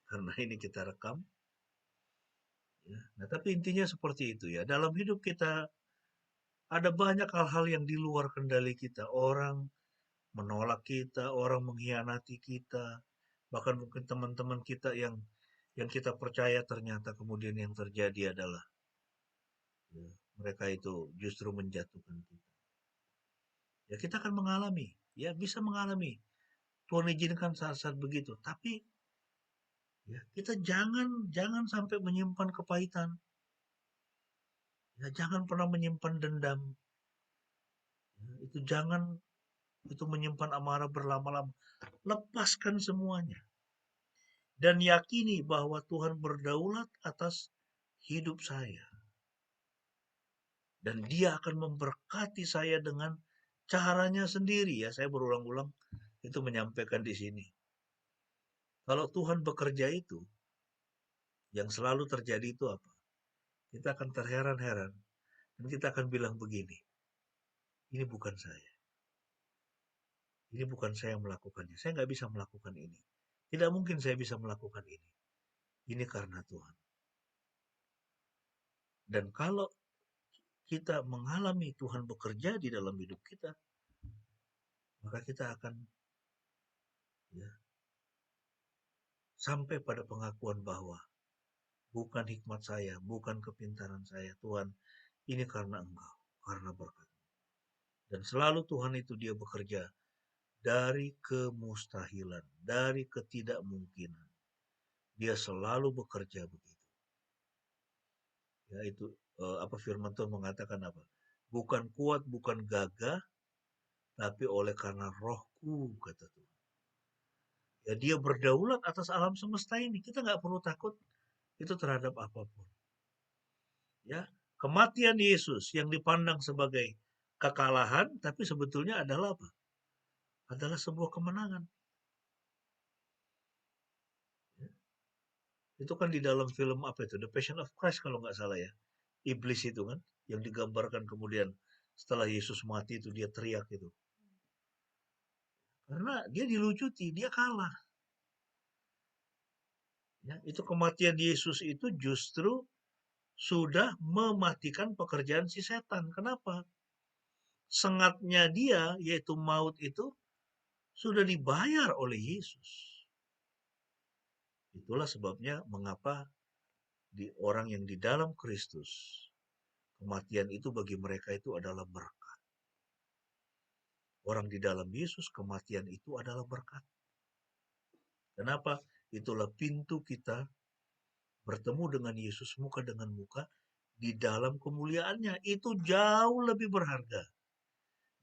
karena ini kita rekam. Ya. Nah, tapi intinya seperti itu, ya. Dalam hidup kita ada banyak hal-hal yang di luar kendali kita. Orang menolak kita, orang mengkhianati kita, bahkan mungkin teman-teman kita yang kita percaya ternyata kemudian yang terjadi adalah, ya, mereka itu justru menjatuhkan kita. Ya, kita akan mengalami, ya, bisa mengalami. Tuhan izinkan saat-saat begitu, tapi ya, kita jangan sampai menyimpan kepahitan. Ya, jangan pernah menyimpan dendam. Ya, itu menyimpan amarah berlama-lama. Lepaskan semuanya. Dan yakini bahwa Tuhan berdaulat atas hidup saya. Dan dia akan memberkati saya dengan caranya sendiri, ya. Saya berulang-ulang itu menyampaikan di sini. Kalau Tuhan bekerja itu, yang selalu terjadi itu apa? Kita akan terheran-heran. Dan kita akan bilang begini, ini bukan saya. Ini bukan saya yang melakukannya. Saya nggak bisa melakukan ini. Tidak mungkin saya bisa melakukan ini. Ini karena Tuhan. Dan kalau kita mengalami Tuhan bekerja di dalam hidup kita, maka kita akan, ya, sampai pada pengakuan bahwa bukan hikmat saya, bukan kepintaran saya, Tuhan, ini karena Engkau, karena berkat. Dan selalu Tuhan itu dia bekerja dari kemustahilan, dari ketidakmungkinan. Dia selalu bekerja begitu. Ya, itu apa firman Tuhan mengatakan apa? Bukan kuat, bukan gagah, tapi oleh karena rohku, kata Tuhan. Ya, dia berdaulat atas alam semesta ini. Kita nggak perlu takut itu terhadap apapun. Ya, kematian Yesus yang dipandang sebagai kekalahan, tapi sebetulnya adalah apa? Adalah sebuah kemenangan. Ya. Itu kan di dalam film apa itu? The Passion of Christ kalau nggak salah, ya. Iblis itu kan, yang digambarkan kemudian setelah Yesus mati itu dia teriak itu. Karena dia dilucuti, dia kalah. Ya, itu kematian Yesus itu justru sudah mematikan pekerjaan si setan. Kenapa? Sengatnya dia, yaitu maut itu, sudah dibayar oleh Yesus. Itulah sebabnya mengapa orang yang di dalam Kristus, kematian itu bagi mereka itu adalah berkat. Orang di dalam Yesus, kematian itu adalah berkat. Kenapa? Itulah pintu kita bertemu dengan Yesus muka dengan muka di dalam kemuliaannya. Itu jauh lebih berharga,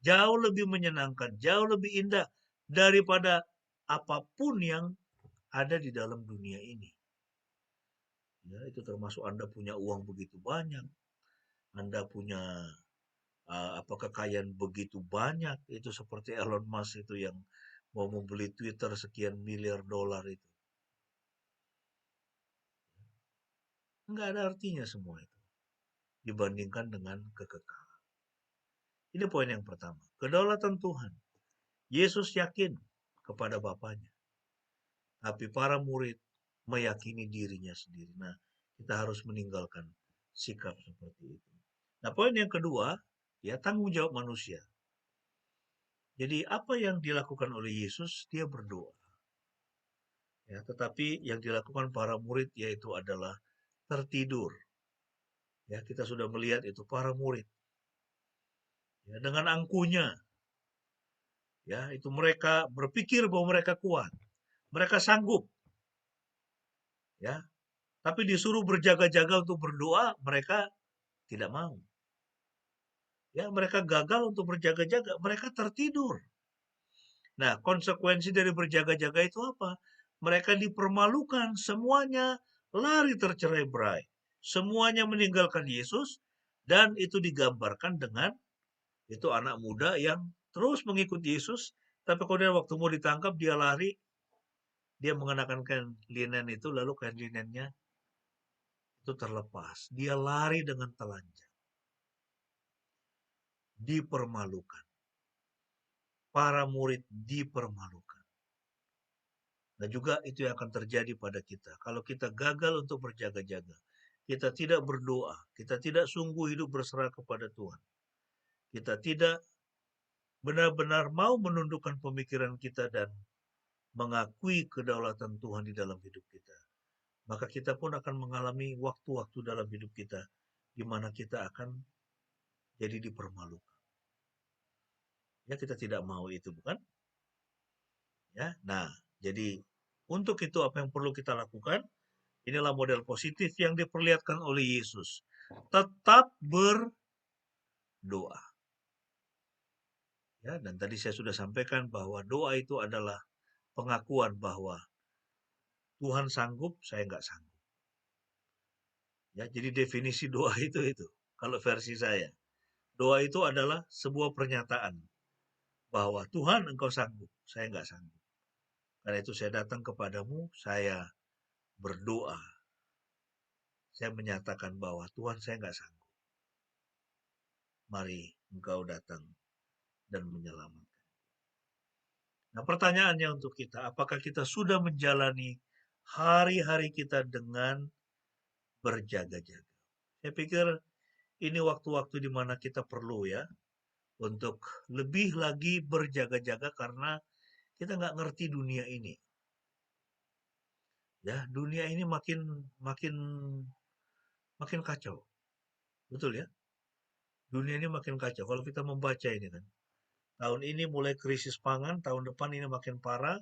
jauh lebih menyenangkan, jauh lebih indah daripada apapun yang ada di dalam dunia ini. Ya, itu termasuk Anda punya uang begitu banyak, Anda punya kekayaan begitu banyak, itu seperti Elon Musk itu yang mau membeli Twitter sekian miliar dolar itu. Enggak ada artinya semua itu dibandingkan dengan kekekalan. Ini poin yang pertama. Kedaulatan Tuhan. Yesus yakin kepada Bapaknya. Tapi para murid meyakini dirinya sendiri. Nah, kita harus meninggalkan sikap seperti itu. Nah, poin yang kedua, ya, tanggung jawab manusia. Jadi apa yang dilakukan oleh Yesus, dia berdoa. Ya, tetapi yang dilakukan para murid yaitu adalah tertidur. Ya, kita sudah melihat itu para murid. Ya, dengan angkuhnya. Ya, itu mereka berpikir bahwa mereka kuat. Mereka sanggup. Ya. Tapi disuruh berjaga-jaga untuk berdoa, mereka tidak mau. Ya, mereka gagal untuk berjaga-jaga, mereka tertidur. Nah, konsekuensi dari berjaga-jaga itu apa? Mereka dipermalukan, semuanya lari tercerai-berai. Semuanya meninggalkan Yesus, dan itu digambarkan dengan itu anak muda yang terus mengikuti Yesus, Tapi kemudian waktu mau ditangkap, dia lari, dia mengenakan kain linen itu, lalu kain linennya itu terlepas. Dia lari dengan telanjang. Dipermalukan. Para murid dipermalukan. Dan juga itu yang akan terjadi pada kita. Kalau kita gagal untuk berjaga-jaga, kita tidak berdoa, kita tidak sungguh hidup berserah kepada Tuhan, kita tidak benar-benar mau menundukkan pemikiran kita dan mengakui kedaulatan Tuhan di dalam hidup kita, maka kita pun akan mengalami waktu-waktu dalam hidup kita di mana kita akan jadi dipermalukan. Ya, kita tidak mau itu, bukan? Ya, nah, jadi untuk itu apa yang perlu kita lakukan? Inilah model positif yang diperlihatkan oleh Yesus. Tetap berdoa. Ya, dan tadi saya sudah sampaikan bahwa doa itu adalah pengakuan bahwa Tuhan sanggup, saya nggak sanggup. Ya, jadi definisi doa itu. Kalau versi saya, doa itu adalah sebuah pernyataan bahwa Tuhan engkau sanggup, saya nggak sanggup. Karena itu saya datang kepadamu, saya berdoa. Saya menyatakan bahwa Tuhan saya nggak sanggup. Mari engkau datang dan menyelamatkan. Nah, pertanyaannya untuk kita, apakah kita sudah menjalani hari-hari kita dengan berjaga-jaga? Saya pikir ini waktu-waktu di mana kita perlu ya untuk lebih lagi berjaga-jaga karena kita nggak ngerti dunia ini. Ya, dunia ini makin kacau. Betul ya? Dunia ini makin kacau. Kalau kita membaca ini kan, tahun ini mulai krisis pangan, tahun depan ini makin parah.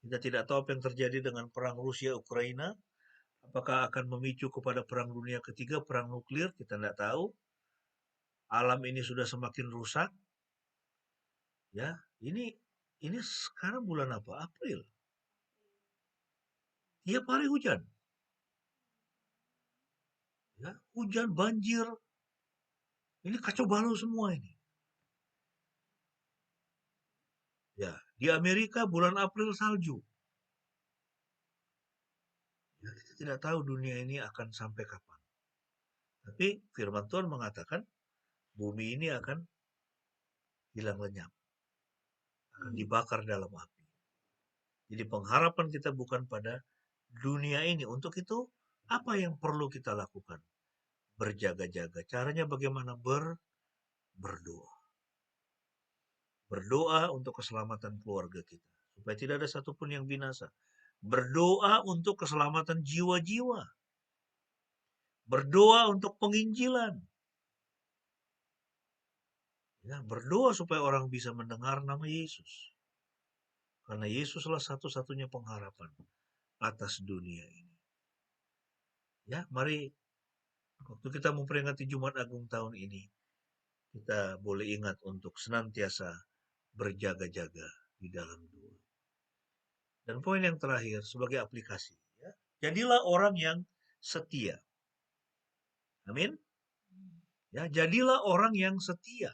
Kita tidak tahu apa yang terjadi dengan perang Rusia-Ukraina. Apakah akan memicu kepada perang dunia ketiga, perang nuklir, kita tidak tahu. Alam ini sudah semakin rusak. Ya, ini sekarang bulan apa? April. Tiap hari hujan. Ya, hujan, banjir. Ini kacau balau semua ini. Ya, di Amerika bulan April salju. Ya, kita tidak tahu dunia ini akan sampai kapan. Tapi firman Tuhan mengatakan bumi ini akan hilang lenyap. Akan dibakar dalam api. Jadi pengharapan kita bukan pada dunia ini. Untuk itu, apa yang perlu kita lakukan? Berjaga-jaga. Caranya bagaimana? Berdoa. Berdoa untuk keselamatan keluarga kita. Supaya tidak ada satupun yang binasa. Berdoa untuk keselamatan jiwa-jiwa. Berdoa untuk penginjilan. Ya, berdoa supaya orang bisa mendengar nama Yesus. Karena Yesuslah satu-satunya pengharapan atas dunia ini. Ya, mari waktu kita memperingati Jumat Agung tahun ini, kita boleh ingat untuk senantiasa berjaga-jaga di dalam doa. Dan poin yang terakhir sebagai aplikasi, ya, jadilah orang yang setia. Amin. Ya, jadilah orang yang setia.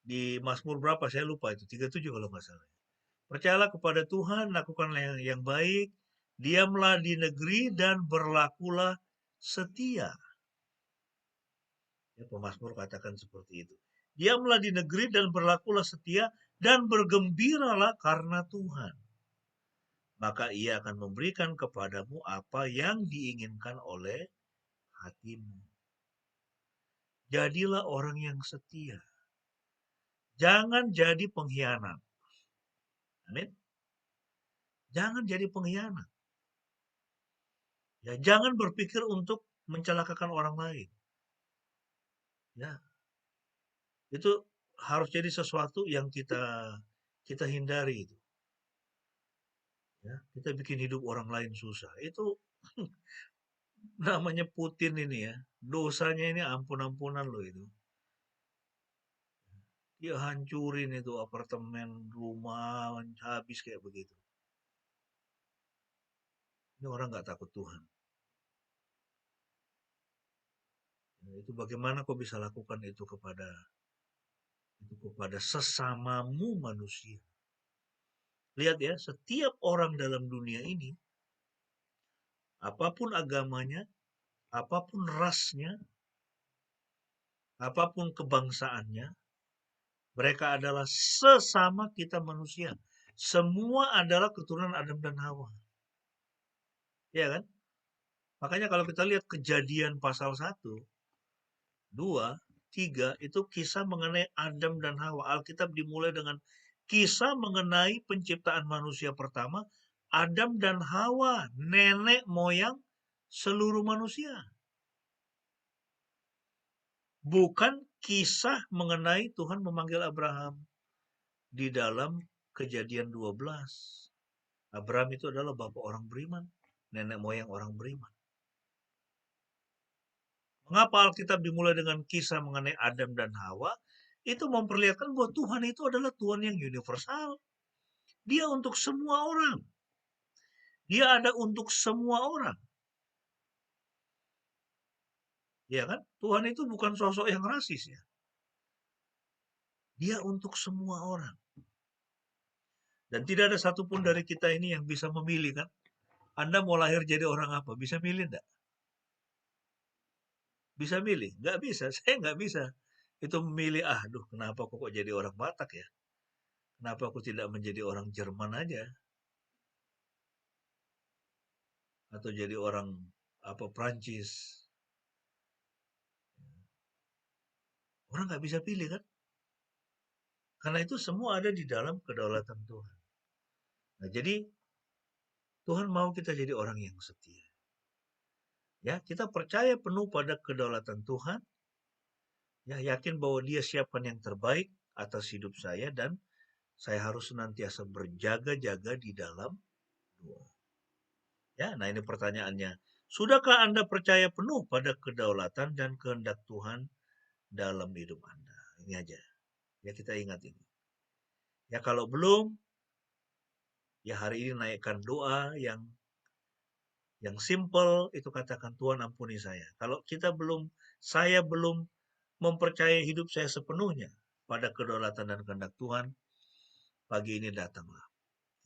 Di Mazmur berapa saya lupa itu, 37 kalau nggak salah. Percayalah kepada Tuhan, lakukanlah yang baik, diamlah di negeri dan berlakulah setia. Ya, pemazmur katakan seperti itu. Diamlah di negeri dan berlakulah setia dan bergembiralah karena Tuhan. Maka ia akan memberikan kepadamu apa yang diinginkan oleh hatimu. Jadilah orang yang setia. Jangan jadi pengkhianat. Amin. Jangan jadi pengkhianat. Ya, jangan berpikir untuk mencelakakan orang lain. Ya, itu harus jadi sesuatu yang kita hindari itu. Ya, kita bikin hidup orang lain susah. Itu namanya Putin ini ya. Dosanya ini ampun-ampunan loh itu. Dia hancurin itu apartemen, rumah, habis kayak begitu. Ini orang nggak takut Tuhan. Nah, itu bagaimana kau bisa lakukan itu kepada itu kepada sesamamu manusia. Lihat ya, setiap orang dalam dunia ini, apapun agamanya, apapun rasnya, apapun kebangsaannya, mereka adalah sesama kita manusia. Semua adalah keturunan Adam dan Hawa. Ya kan? Makanya kalau kita lihat Kejadian pasal 1, 2, 3, itu kisah mengenai Adam dan Hawa. Alkitab dimulai dengan kisah mengenai penciptaan manusia pertama, Adam dan Hawa, nenek moyang seluruh manusia. Bukan kisah mengenai Tuhan memanggil Abraham di dalam Kejadian 12. Abraham itu adalah bapak orang beriman, nenek moyang orang beriman. Mengapa Alkitab dimulai dengan kisah mengenai Adam dan Hawa? Itu memperlihatkan bahwa Tuhan itu adalah Tuhan yang universal. Dia untuk semua orang. Dia ada untuk semua orang. Ya kan? Tuhan itu bukan sosok yang rasis ya. Dia untuk semua orang. Dan tidak ada satupun dari kita ini yang bisa memilih kan. Anda mau lahir jadi orang apa? Bisa milih enggak? Bisa milih? Nggak bisa. Saya nggak bisa. Itu memilih, aduh kenapa kok jadi orang Batak ya? Kenapa aku tidak menjadi orang Jerman aja? Atau jadi orang Prancis? Orang nggak bisa pilih kan? Karena itu semua ada di dalam kedaulatan Tuhan. Nah, jadi Tuhan mau kita jadi orang yang setia. Ya, kita percaya penuh pada kedaulatan Tuhan. Ya, yakin bahwa Dia siapkan yang terbaik atas hidup saya dan saya harus senantiasa berjaga-jaga di dalam doa. Ya, nah ini pertanyaannya. Sudahkah Anda percaya penuh pada kedaulatan dan kehendak Tuhan dalam hidup Anda? Ini aja. Ya, kita ingat ini. Ya, kalau belum, ya hari ini naikkan doa yang simple, itu katakan, Tuhan ampuni saya. Kalau saya belum mempercayai hidup saya sepenuhnya pada kedaulatan dan kehendak Tuhan, pagi ini datanglah.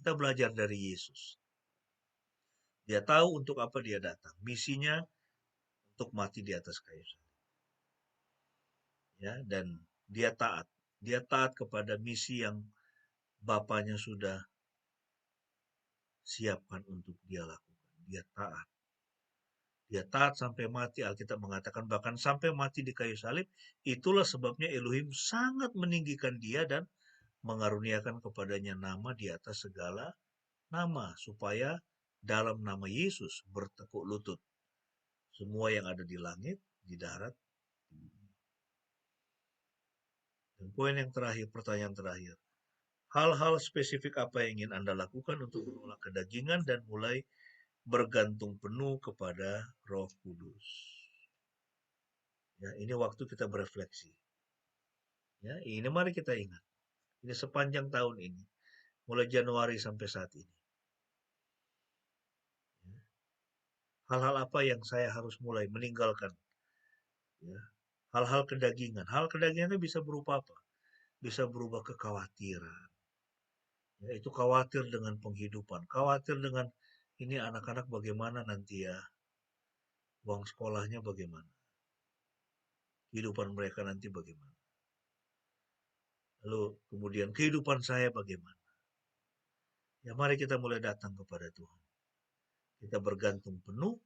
Kita belajar dari Yesus. Dia tahu untuk apa dia datang. Misinya untuk mati di atas kayu salib. Ya, dan dia taat. Dia taat kepada misi yang Bapaknya sudah siapkan untuk dia lakukan. Dia taat. Dia taat sampai mati. Alkitab mengatakan bahkan sampai mati di kayu salib. Itulah sebabnya Elohim sangat meninggikan dia dan mengaruniakan kepadanya nama di atas segala nama. Supaya dalam nama Yesus bertekuk lutut semua yang ada di langit, di darat, di bumi. Dan poin yang terakhir, pertanyaan terakhir. Hal-hal spesifik apa yang ingin Anda lakukan untuk menolak kedagingan dan mulai bergantung penuh kepada Roh Kudus. Ya, ini waktu kita berefleksi. Ya, ini mari kita ingat. Ini sepanjang tahun ini, mulai Januari sampai saat ini. Ya. Hal-hal apa yang saya harus mulai meninggalkan? Ya. Hal-hal kedagingan. Hal kedagingan bisa berupa apa? Bisa berubah kekhawatiran. Ya, itu khawatir dengan penghidupan, khawatir dengan ini anak-anak bagaimana nanti ya, uang sekolahnya bagaimana, kehidupan mereka nanti bagaimana, lalu kemudian kehidupan saya bagaimana. Ya, mari kita mulai datang kepada Tuhan. Kita bergantung penuh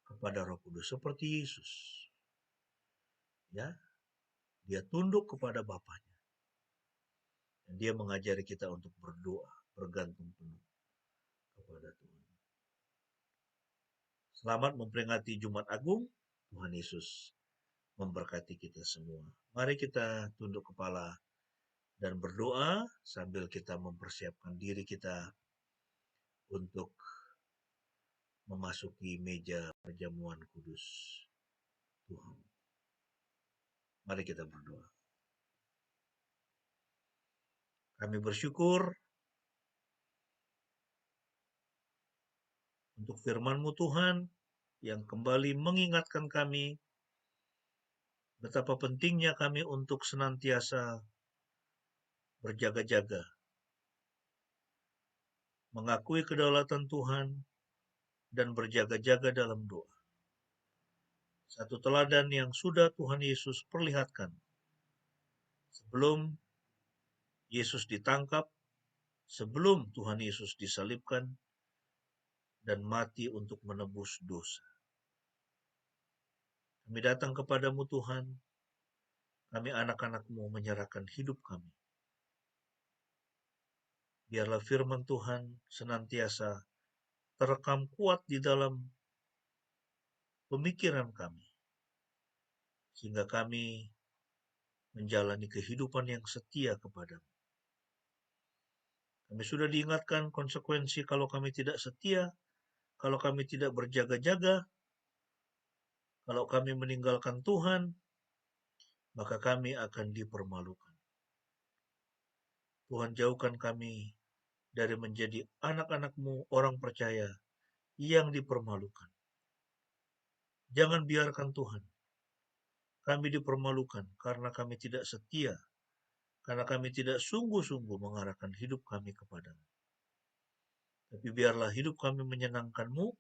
kepada Roh Kudus seperti Yesus. Ya, dia tunduk kepada Bapaknya. Dan dia mengajari kita untuk berdoa, bergantung penuh kepada Tuhan. Selamat memperingati Jumat Agung. Tuhan Yesus memberkati kita semua. Mari kita tunduk kepala dan berdoa sambil kita mempersiapkan diri kita untuk memasuki meja perjamuan kudus Tuhan. Mari kita berdoa. Kami bersyukur untuk firman-Mu Tuhan yang kembali mengingatkan kami betapa pentingnya kami untuk senantiasa berjaga-jaga, mengakui kedaulatan Tuhan, dan berjaga-jaga dalam doa. Satu teladan yang sudah Tuhan Yesus perlihatkan sebelum Yesus ditangkap, sebelum Tuhan Yesus disalibkan dan mati untuk menebus dosa. Kami datang kepadamu Tuhan, kami anak-anak-mu menyerahkan hidup kami. Biarlah firman Tuhan senantiasa terekam kuat di dalam pemikiran kami, sehingga kami menjalani kehidupan yang setia kepadamu. Kami sudah diingatkan konsekuensi kalau kami tidak setia, kalau kami tidak berjaga-jaga, kalau kami meninggalkan Tuhan, maka kami akan dipermalukan. Tuhan, jauhkan kami dari menjadi anak-anak-mu orang percaya yang dipermalukan. Jangan biarkan Tuhan kami dipermalukan karena kami tidak setia, karena kami tidak sungguh-sungguh mengarahkan hidup kami kepadamu. Tapi biarlah hidup kami menyenangkan-Mu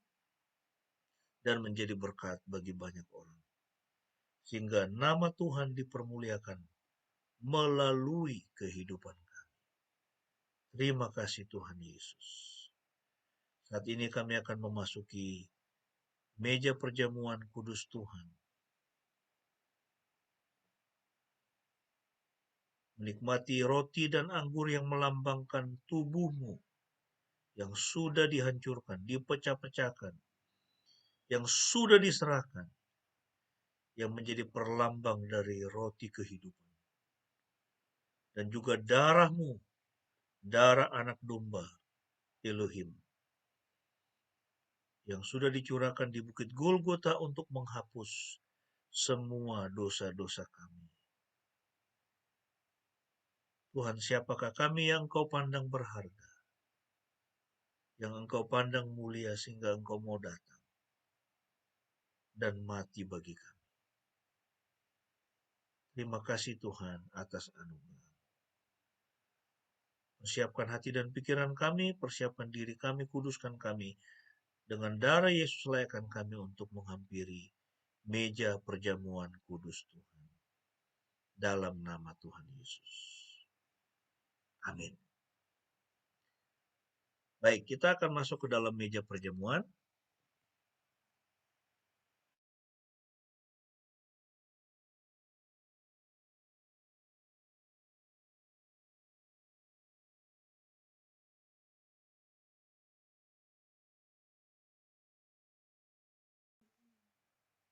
dan menjadi berkat bagi banyak orang. Sehingga nama Tuhan dipermuliakan melalui kehidupan kami. Terima kasih Tuhan Yesus. Saat ini kami akan memasuki meja perjamuan kudus Tuhan. Menikmati roti dan anggur yang melambangkan tubuh-Mu yang sudah dihancurkan, dipecah-pecahkan, yang sudah diserahkan, yang menjadi perlambang dari roti kehidupan. Dan juga darah-Mu, darah anak domba Elohim, yang sudah dicurahkan di bukit Golgota untuk menghapus semua dosa-dosa kami. Tuhan, siapakah kami yang Engkau pandang berharga, yang Engkau pandang mulia sehingga Engkau mau datang dan mati bagi kami. Terima kasih Tuhan atas anugerah. Persiapkan hati dan pikiran kami, persiapkan diri kami, kuduskan kami. Dengan darah Yesus layakkan kami untuk menghampiri meja perjamuan kudus Tuhan. Dalam nama Tuhan Yesus. Amin. Baik, kita akan masuk ke dalam meja perjamuan.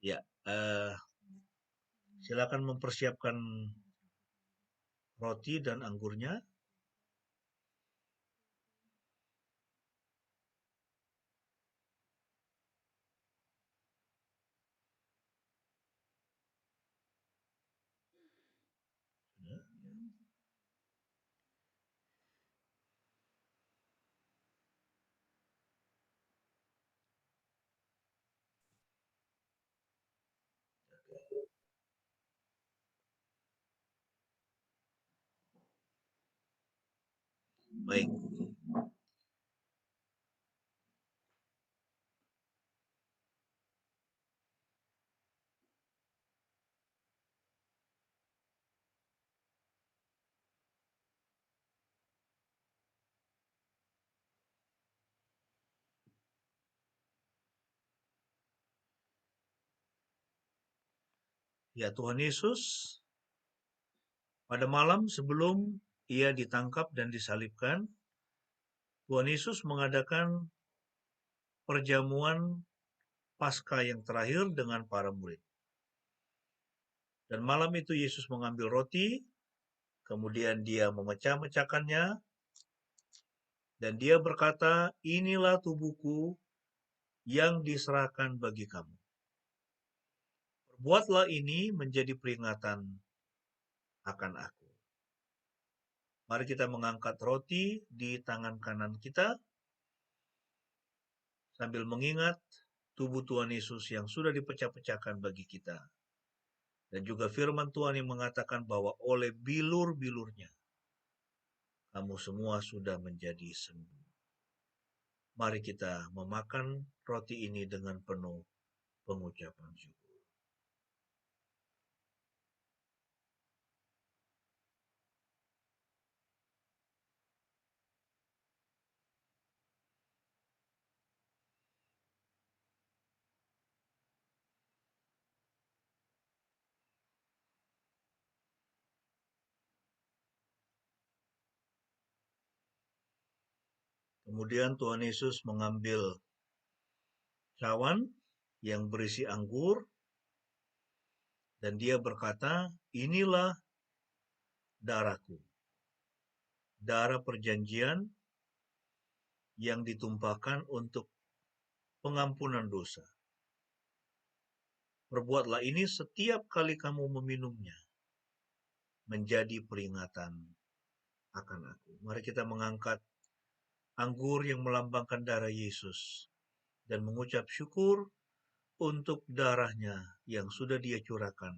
Ya, silakan mempersiapkan roti dan anggurnya. Baik. Ya, Tuhan Yesus, pada malam sebelum Ia ditangkap dan disalibkan, Tuhan Yesus mengadakan perjamuan Paskah yang terakhir dengan para murid. Dan malam itu Yesus mengambil roti, kemudian Dia memecah-mecahkannya, dan Dia berkata, inilah tubuhku yang diserahkan bagi kamu. Perbuatlah ini menjadi peringatan akan aku. Mari kita mengangkat roti di tangan kanan kita, sambil mengingat tubuh Tuhan Yesus yang sudah dipecah-pecahkan bagi kita. Dan juga firman Tuhan yang mengatakan bahwa oleh bilur-bilurnya kamu semua sudah menjadi sembuh. Mari kita memakan roti ini dengan penuh pengucapan syukur. Kemudian Tuhan Yesus mengambil cawan yang berisi anggur, dan dia berkata, inilah darahku, darah perjanjian yang ditumpahkan untuk pengampunan dosa. Perbuatlah ini setiap kali kamu meminumnya, menjadi peringatan akan aku. Mari kita mengangkat anggur yang melambangkan darah Yesus dan mengucap syukur untuk darahnya yang sudah dia curahkan,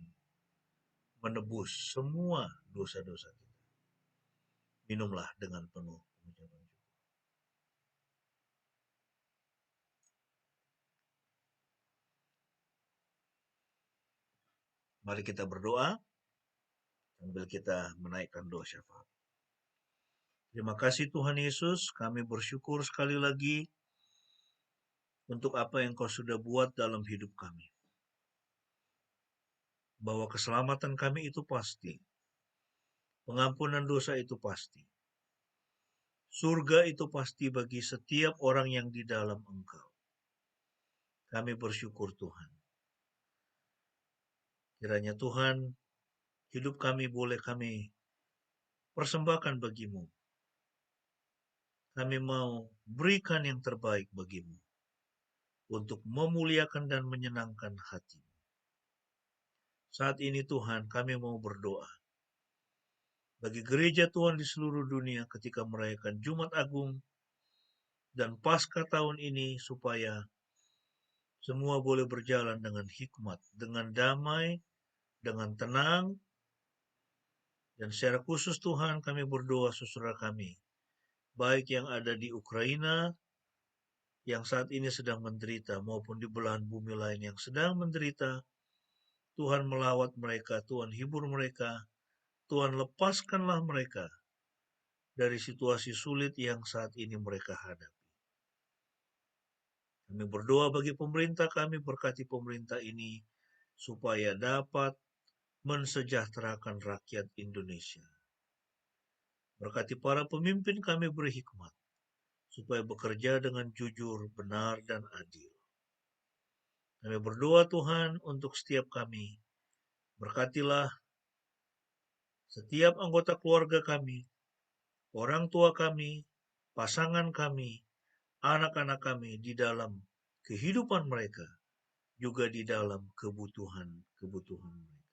menebus semua dosa-dosa kita. Minumlah dengan penuh pengucapan syukur. Mari kita berdoa sambil kita menaikkan doa syafaat. Terima kasih Tuhan Yesus, kami bersyukur sekali lagi untuk apa yang Kau sudah buat dalam hidup kami. Bahwa keselamatan kami itu pasti. Pengampunan dosa itu pasti. Surga itu pasti bagi setiap orang yang di dalam Engkau. Kami bersyukur Tuhan. Kiranya Tuhan, hidup kami boleh kami persembahkan bagimu. Kami mau berikan yang terbaik bagimu untuk memuliakan dan menyenangkan hati-Mu. Saat ini Tuhan, kami mau berdoa bagi gereja Tuhan di seluruh dunia ketika merayakan Jumat Agung dan Paskah tahun ini, supaya semua boleh berjalan dengan hikmat, dengan damai, dengan tenang. Dan secara khusus Tuhan, kami berdoa saudara kami, baik yang ada di Ukraina, yang saat ini sedang menderita, maupun di belahan bumi lain yang sedang menderita. Tuhan melawat mereka, Tuhan hibur mereka, Tuhan lepaskanlah mereka dari situasi sulit yang saat ini mereka hadapi. Kami berdoa bagi pemerintah, kami berkati pemerintah ini supaya dapat mensejahterakan rakyat Indonesia. Berkati para pemimpin, kami beri hikmat supaya bekerja dengan jujur, benar, dan adil. Kami berdoa Tuhan untuk setiap kami. Berkatilah setiap anggota keluarga kami, orang tua kami, pasangan kami, anak-anak kami di dalam kehidupan mereka, juga di dalam kebutuhan mereka.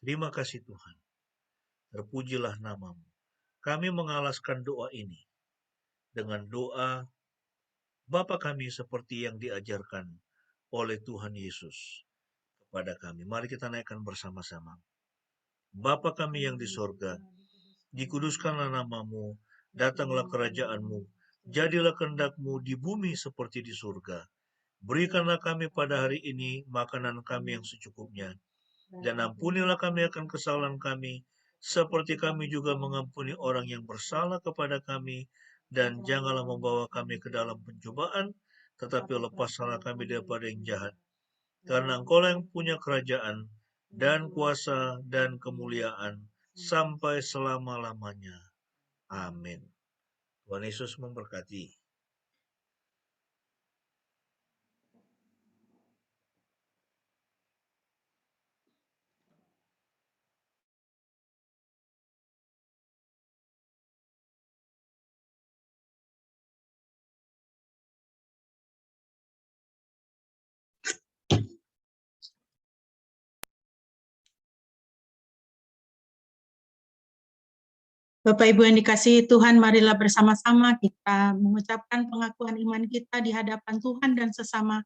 Terima kasih Tuhan. Terpujilah nama-Mu. Kami mengalaskan doa ini dengan doa Bapa kami seperti yang diajarkan oleh Tuhan Yesus kepada kami. Mari kita naikkan bersama-sama. Bapa kami yang di sorga, dikuduskanlah nama-Mu, datanglah kerajaan-Mu, jadilah kehendak-Mu di bumi seperti di surga. Berikanlah kami pada hari ini makanan kami yang secukupnya, dan ampunilah kami akan kesalahan kami, seperti kami juga mengampuni orang yang bersalah kepada kami, dan janganlah membawa kami ke dalam pencobaan, tetapi lepaskanlah kami daripada yang jahat. Karena Engkau yang punya kerajaan, dan kuasa, dan kemuliaan, sampai selama-lamanya. Amin. Tuhan Yesus memberkati. Bapak Ibu yang dikasihi Tuhan, marilah bersama-sama kita mengucapkan pengakuan iman kita di hadapan Tuhan dan sesama.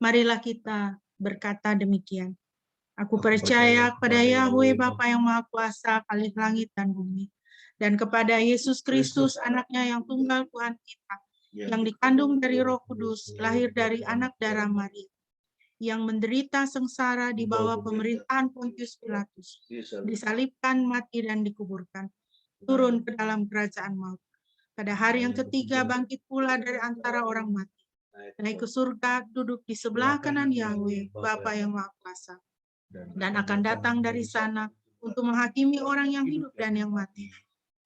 Marilah kita berkata demikian. Aku percaya kepada Yahweh Bapa yang Maha Kuasa, Khalik langit dan bumi, dan kepada Yesus Kristus, anaknya yang tunggal Tuhan kita, yang dikandung dari Roh Kudus, lahir dari anak darah Maria, yang menderita sengsara di bawah pemerintahan Pontius Pilatus, disalibkan, mati, dan dikuburkan, turun ke dalam kerajaan maut. Pada hari yang ketiga bangkit pula dari antara orang mati, naik ke surga, duduk di sebelah kanan Yahweh, Bapa yang Maha Kuasa, dan akan datang dari sana untuk menghakimi orang yang hidup dan yang mati.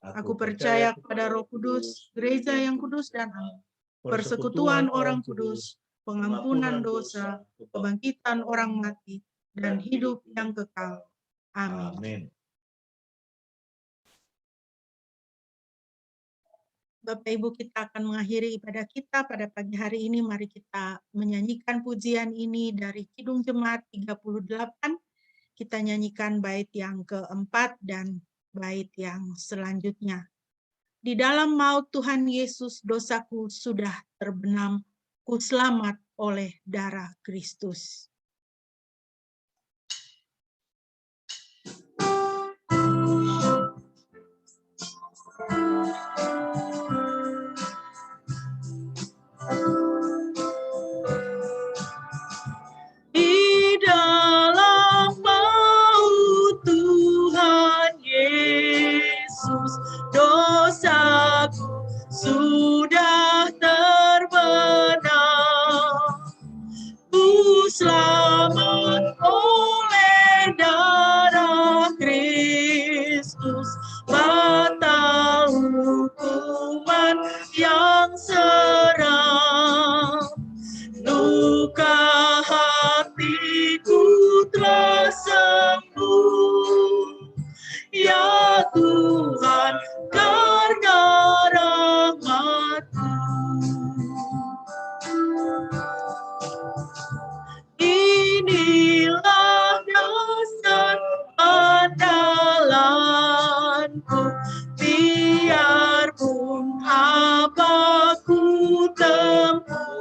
Aku percaya kepada Roh Kudus, gereja yang kudus dan aman, persekutuan orang kudus, pengampunan dosa, kebangkitan orang mati, dan hidup yang kekal. Amin. Amin. Bapak Ibu, kita akan mengakhiri ibadah kita pada pagi hari ini. Mari kita menyanyikan pujian ini dari Kidung Jemaat 38. Kita nyanyikan bait yang keempat dan bait yang selanjutnya. Di dalam maut Tuhan Yesus, dosaku sudah terbenam, ku selamat oleh darah Kristus. Di dalam maut Tuhan Yesus, dosaku sudah terbenam. Ku selamat oleh darah Kristus, batal hukuman yang seram. Luka hatiku telah sembuh, ya Tuhan, karena rahmat-Mu. Inilah dasar andalanku, biarpun apa ku tempuh.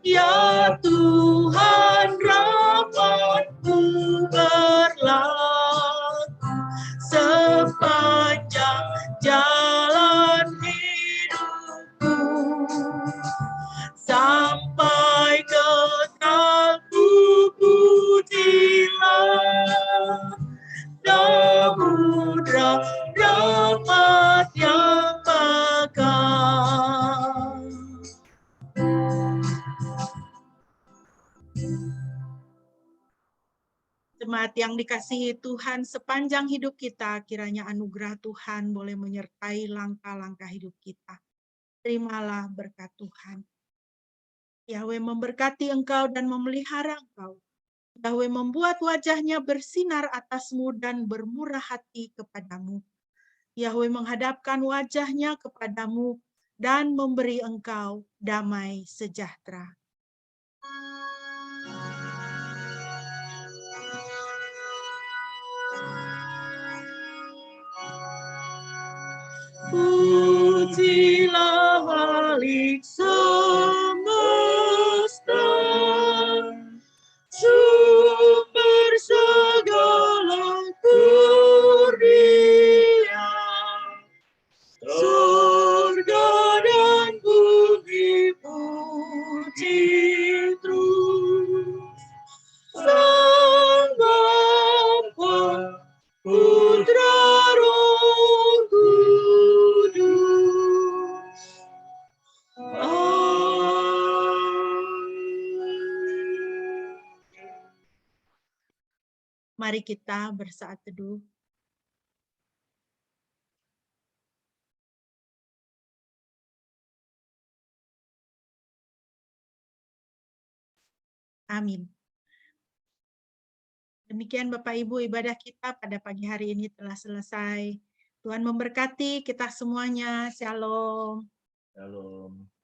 Ya Tuhan, rahmat-Mu berlaku sepanjang jalan hidupku, sampai kekalku pujilah samudra rahmat yang bakal. Jemaat yang dikasihi Tuhan, sepanjang hidup kita, kiranya anugerah Tuhan boleh menyertai langkah-langkah hidup kita. Terimalah berkat Tuhan. Yahweh memberkati engkau dan memelihara engkau. Yahweh membuat wajahnya bersinar atasmu dan bermurah hati kepadamu. Yahweh menghadapkan wajahnya kepadamu dan memberi engkau damai sejahtera. Pujilah Khalik semesta, sumber segala kurnia. Surga dan bumi puji terus Sang Bapa, Putra, Roh Kudus. Amin. Mari kita bersaat teduh. Amin. Demikian Bapak Ibu, ibadah kita pada pagi hari ini telah selesai. Tuhan memberkati kita semuanya. Shalom. Shalom.